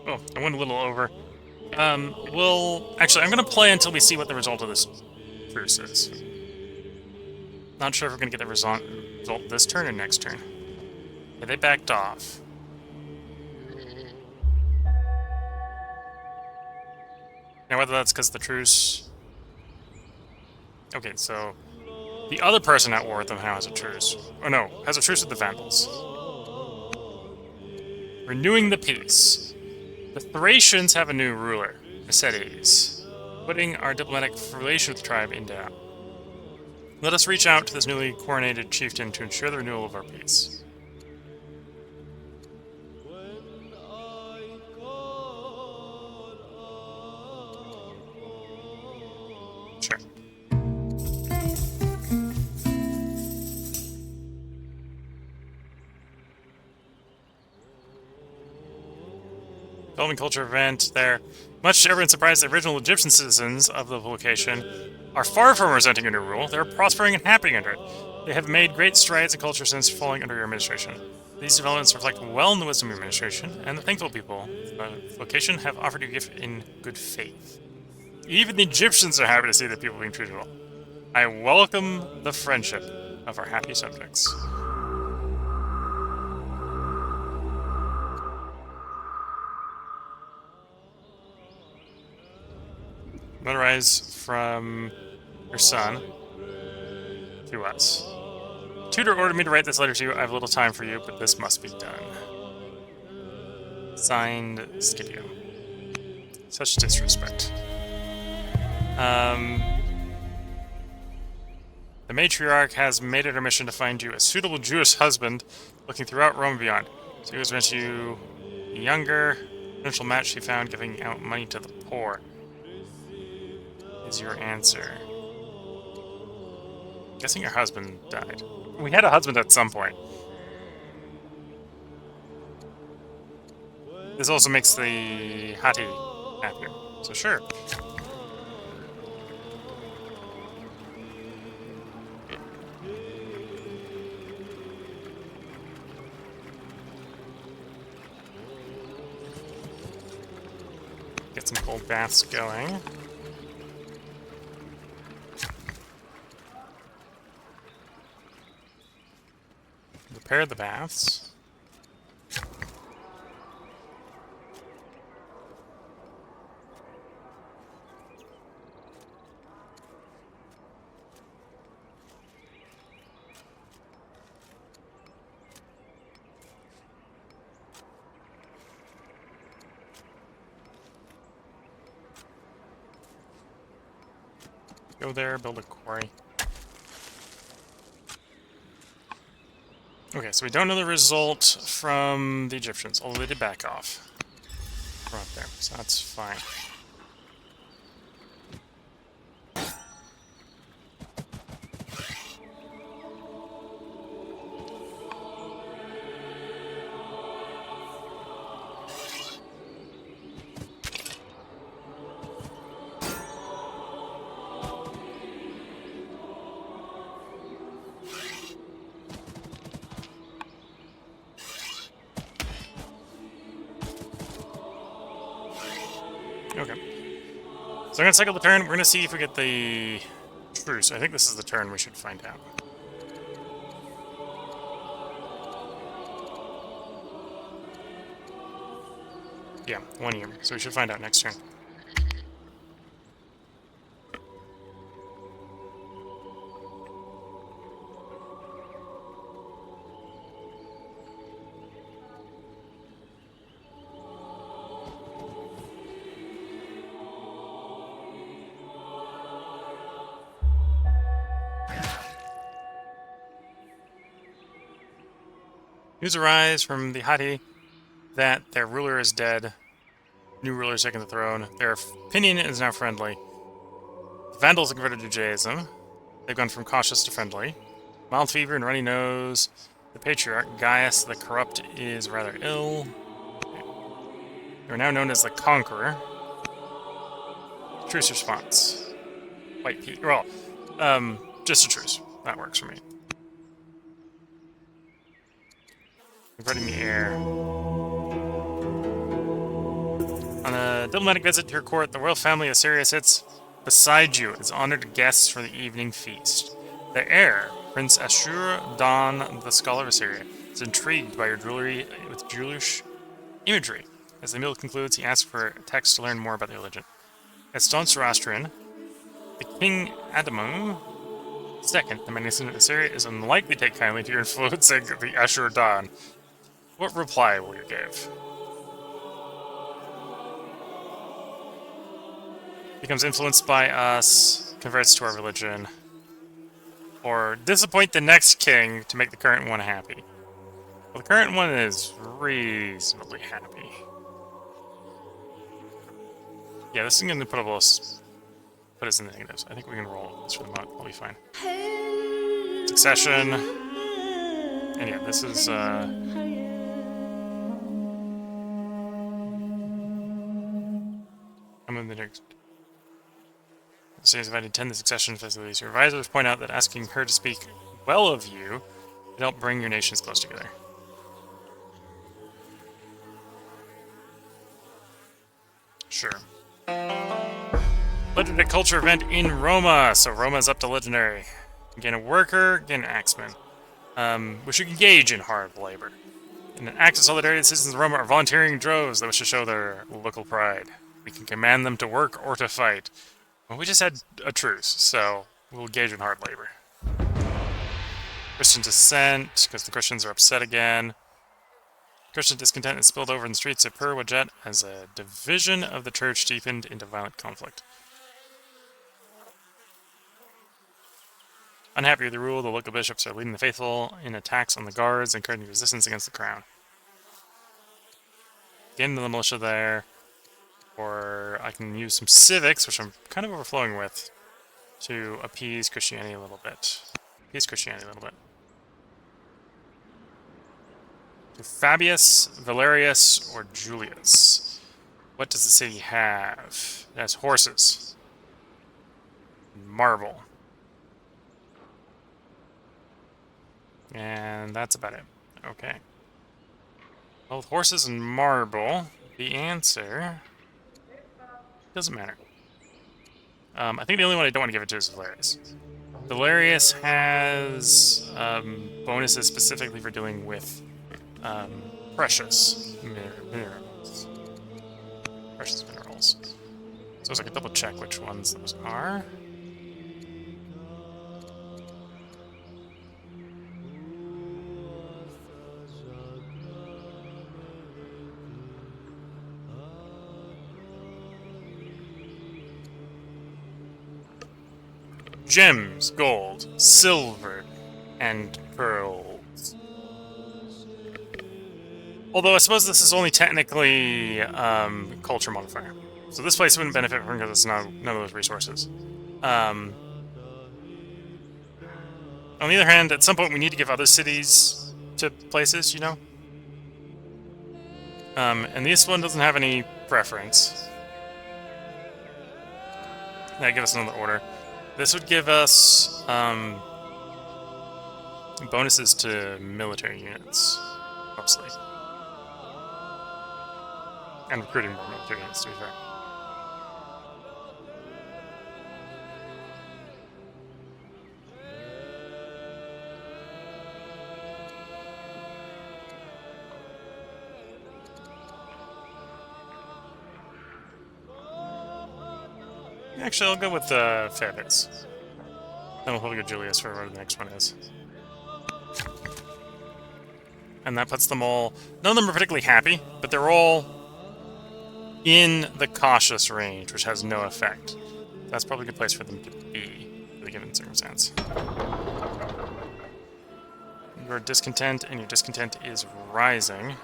Oh, I went a little over. Actually, I'm going to play until we see what the result of this truce is. Not sure if we're going to get the result this turn or next turn. Yeah, they backed off. Now, whether that's because the truce... Okay, so... The other person at war with them now has a truce. Or no, has a truce with the Vandals. Renewing the peace. The Thracians have a new ruler, Mercedes, putting our diplomatic relation with the tribe in doubt. Let us reach out to this newly coronated chieftain to ensure the renewal of our peace. Sure. Developing culture event there. Much to everyone's surprise, the original Egyptian citizens of the location are far from resenting your new rule. They're prospering and happy under it. They have made great strides in culture since falling under your administration. These developments reflect well in the wisdom of your administration, and the thankful people of the location have offered you a gift in good faith. Even the Egyptians are happy to see the people being treated well. I welcome the friendship of our happy subjects. Notarize from your son to us. Tutor ordered me to write this letter to you. I have little time for you, but this must be done. Signed, Scipio. Such disrespect. The matriarch has made it her mission to find you a suitable Jewish husband, looking throughout Rome and beyond. She was meant you younger, potential match she found, giving out money to the poor. Is your answer. Guessing your husband died. We had a husband at some point. This also makes the Hati happier, so sure. Get some cold baths going. Repair the baths. Go there, build a quarry. Okay, so we don't know the result from the Egyptians, although they did back off. Right there, so that's fine. So I'm gonna cycle the turn. We're gonna see if we get the truce. I think this is the turn we should find out. Yeah, 1 year. So we should find out next turn. News arise from the Hatti that their ruler is dead. New ruler is taking the throne. Their opinion is now friendly. The Vandals have converted to Judaism. They've gone from cautious to friendly. Mild fever and runny nose. The patriarch, Gaius the Corrupt, is rather ill. They are now known as the Conqueror. Truce response. White peak. Well, just a truce. That works for me. Converting the air. On a diplomatic visit to your court, the royal family of Syria sits beside you as honored guests for the evening feast. The heir, Prince Ashur Dan, the scholar of Assyria, is intrigued by your jewelry with Jewish imagery. As the meal concludes, he asks for a text to learn more about the religion. As staunch Zoroastrian, the king Adamum II, the magnificent of Assyria, is unlikely to take kindly to your influencing the Ashur Dan. What reply will you give? Becomes influenced by us, converts to our religion, or disappoint the next king to make the current one happy. Well, the current one is reasonably happy. Yeah, this is going to put us in the negatives. I think we can roll this for the moment. We'll be fine. Succession. And yeah, this is, I'm in the next. Says if I attend the succession facilities, your advisors point out that asking her to speak well of you would help bring your nations close together. Sure. Legendary culture event in Roma. So Roma is up to legendary. Gain a worker, gain an axeman. We should engage in hard labor. In an act of solidarity, the citizens of Roma are volunteering droves that wish to show their local pride. We can command them to work or to fight. Well, we just had a truce, so we'll engage in hard labor. Christian dissent, because the Christians are upset again. Christian discontent is spilled over in the streets of Pur Wajet as a division of the church deepened into violent conflict. Unhappy with the rule, the local bishops are leading the faithful in attacks on the guards, encouraging resistance against the crown. Get into the militia there, or I can use some civics, which I'm kind of overflowing with, to appease Christianity a little bit. To Fabius, Valerius, or Julius. What does the city have? It has horses. Marble. And that's about it. Okay. Well, with horses and marble, the answer doesn't matter. I think the only one I don't want to give it to is Valerius. Valerius has bonuses specifically for dealing with precious minerals. Precious minerals. So I can double check which ones those are. Gems, gold, silver, and pearls. Although I suppose this is only technically culture modifier. So this place wouldn't benefit from because it's none of those resources. On the other hand, at some point we need to give other cities to places, you know? And this one doesn't have any preference. That gives us another order. This would give us bonuses to military units, mostly. And recruiting more military units, to be fair. Actually, I'll go with Fairbanks. Then we'll probably go Julius for whatever the next one is. And that puts them all... None of them are particularly happy, but they're all in the cautious range, which has no effect. That's probably a good place for them to be, for the given circumstance. You're discontent, and your discontent is rising.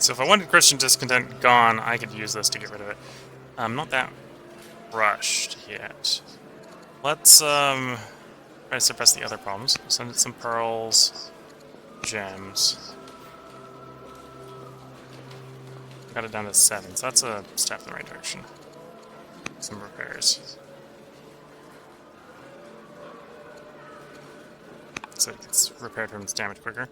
So if I wanted Christian discontent gone, I could use this to get rid of it. I'm not that rushed yet. Let's try to suppress the other problems. Send it some pearls, gems. Got it down to 7, so that's a step in the right direction. Some repairs. So it's repaired from its damage quicker.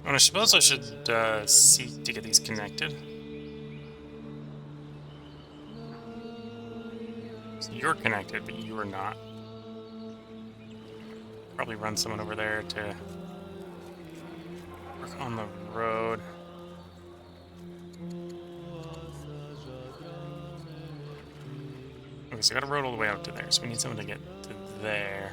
And I suppose I should seek to get these connected. So you're connected, but you are not. Probably run someone over there to work on the road. Okay, so I got a road all the way out to there, so we need someone to get to there.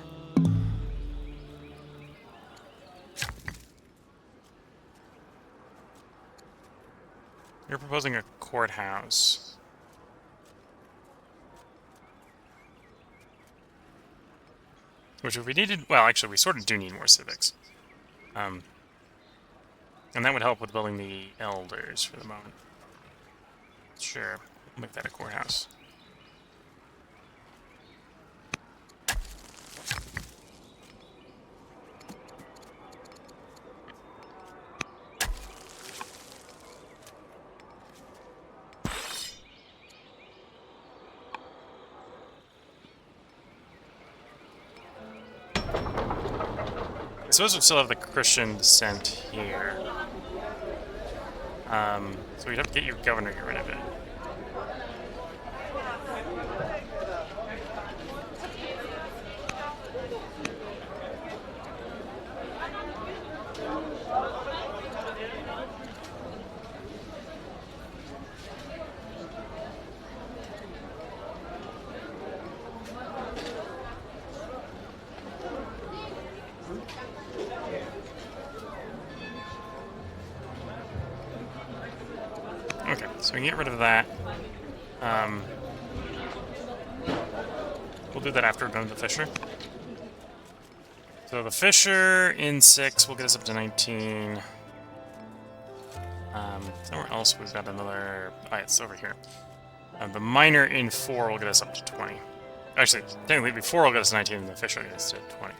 You're proposing a courthouse. Which if we needed... Well, actually, we sort of do need more civics. And that would help with building the elders for the moment. Sure, we'll make that a courthouse. I suppose we still have the Christian descent here. So we'd have to get your governor to get rid of it. Okay, so we can get rid of that. We'll do that after we're done with the Fisher. So the Fisher in 6 will get us up to 19. Somewhere else we've got another... Oh, it's over here. The Minor in 4 will get us up to 20. Actually, technically before will get us to 19 and the Fisher will get us to 20.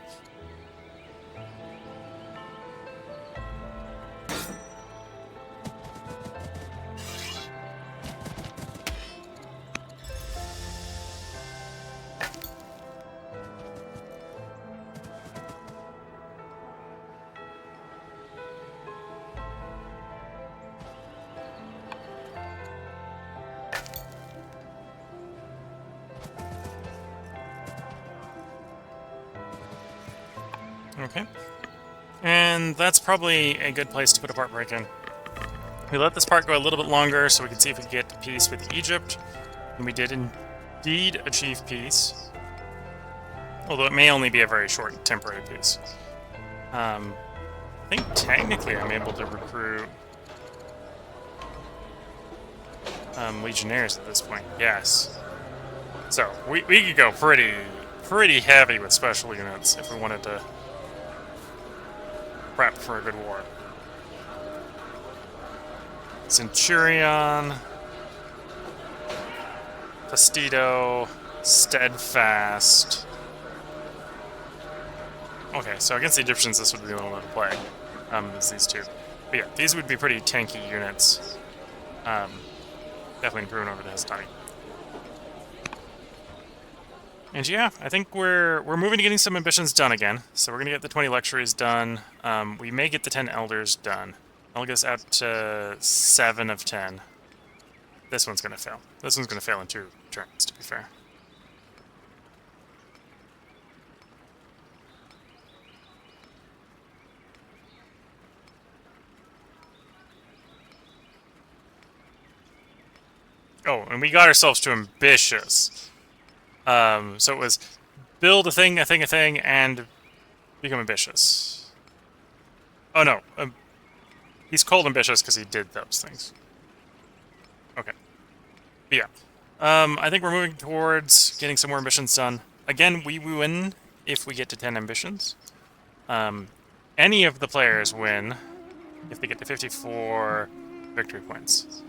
Okay. And that's probably a good place to put a part break in. We let this part go a little bit longer so we can see if we can get peace with Egypt. And we did indeed achieve peace. Although it may only be a very short temporary peace. I think technically I'm able to recruit legionnaires at this point. Yes. So we could go pretty heavy with special units if we wanted to prep for a good war. Centurion, Fastido, Steadfast. Okay, so against the Egyptians, this would be the only one to play. Is these two. But yeah, these would be pretty tanky units. Definitely improving over the Hastati. And yeah, I think we're moving to getting some ambitions done again. So we're gonna get the 20 luxuries done. We may get the 10 elders done. I'll get us out to 7 of 10. This one's gonna fail. This one's gonna fail in 2 turns, to be fair. Oh, and we got ourselves to ambitious. So it was build a thing, and become ambitious. Oh no, he's called ambitious because he did those things. Okay. But yeah. I think we're moving towards getting some more ambitions done. Again, we win if we get to 10 ambitions. Any of the players win if they get to 54 victory points.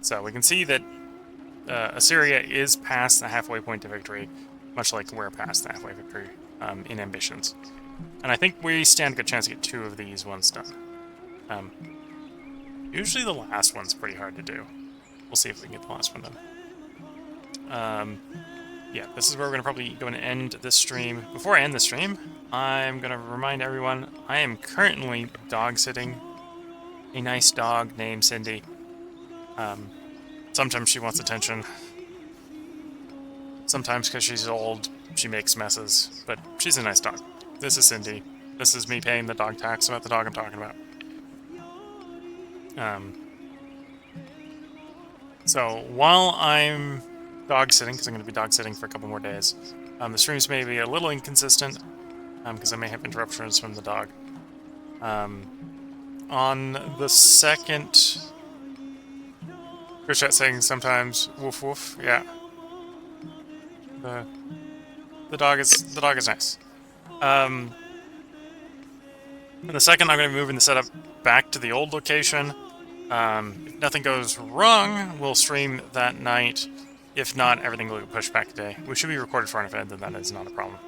So we can see that Assyria is past the halfway point to victory, much like we're past the halfway victory in ambitions. And I think we stand a good chance to get 2 of these ones done. Usually the last one's pretty hard to do. We'll see if we can get the last one done. Yeah, this is where we're going to probably go and end this stream. Before I end the stream, I'm going to remind everyone I am currently dog-sitting a nice dog named Cindy. Sometimes she wants attention. Sometimes because she's old, she makes messes. But she's a nice dog. This is Cindy. This is me paying the dog tax about the dog I'm talking about. So while I'm dog-sitting, because I'm going to be dog-sitting for a couple more days, the streams may be a little inconsistent, because I may have interruptions from the dog. On the second... Chat saying sometimes woof woof, yeah. The dog is nice. And the second I'm gonna be moving the setup back to the old location. If nothing goes wrong, we'll stream that night. If not, everything will get pushed back today. We should be recorded far enough ahead that that is not a problem.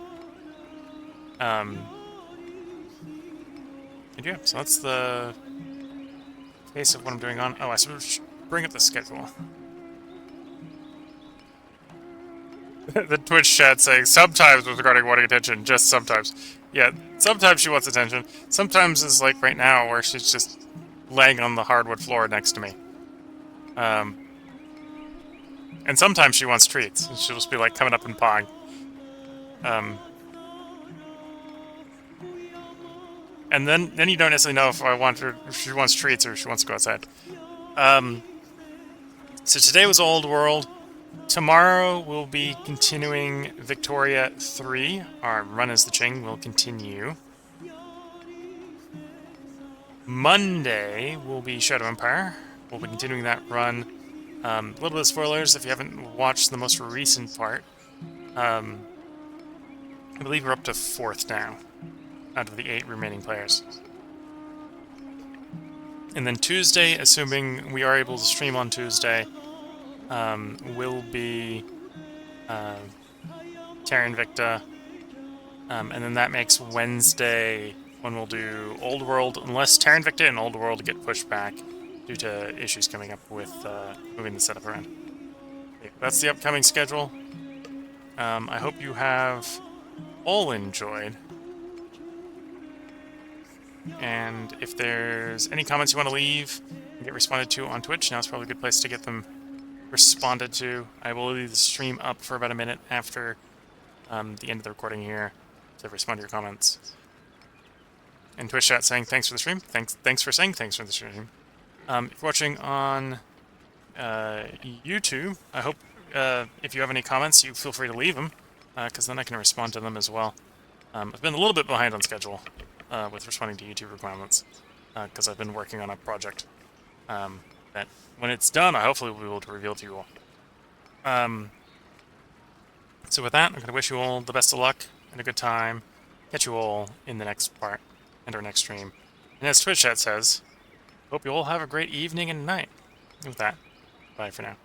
And yeah, so that's the case of what I'm doing on. Oh, I should bring up the schedule. The Twitch chat saying sometimes with regarding wanting attention, just sometimes. Yeah, sometimes she wants attention. Sometimes it's like right now where she's just laying on the hardwood floor next to me. And sometimes she wants treats. And she'll just be like coming up and pawing. And then you don't necessarily know if I want her, if she wants treats or if she wants to go outside. So today was Old World. Tomorrow we'll be continuing Victoria 3. Our run as the Qing will continue. Monday will be Shadow Empire. We'll be continuing that run. A little bit of spoilers if you haven't watched the most recent part. I believe we're up to 4th now, out of the 8 remaining players. And then Tuesday, assuming we are able to stream on Tuesday, will be Terra Invicta, and then that makes Wednesday when we'll do Old World, unless Terra Invicta and Old World get pushed back due to issues coming up with moving the setup around. Yeah, that's the upcoming schedule. I hope you have all enjoyed. And if there's any comments you want to leave and get responded to on Twitch, now's probably a good place to get them responded to. I will leave the stream up for about a minute after the end of the recording here to respond to your comments. And Twitch chat saying thanks for the stream. Thanks for saying thanks for the stream. If you're watching on YouTube, I hope if you have any comments, you feel free to leave them, because then I can respond to them as well. I've been a little bit behind on schedule with responding to YouTube requirements, because I've been working on a project. that when it's done, I hopefully will be able to reveal to you all. So with that, I'm going to wish you all the best of luck and a good time. Catch you all in the next part and our next stream. And as Twitch chat says, hope you all have a great evening and night. With that, bye for now.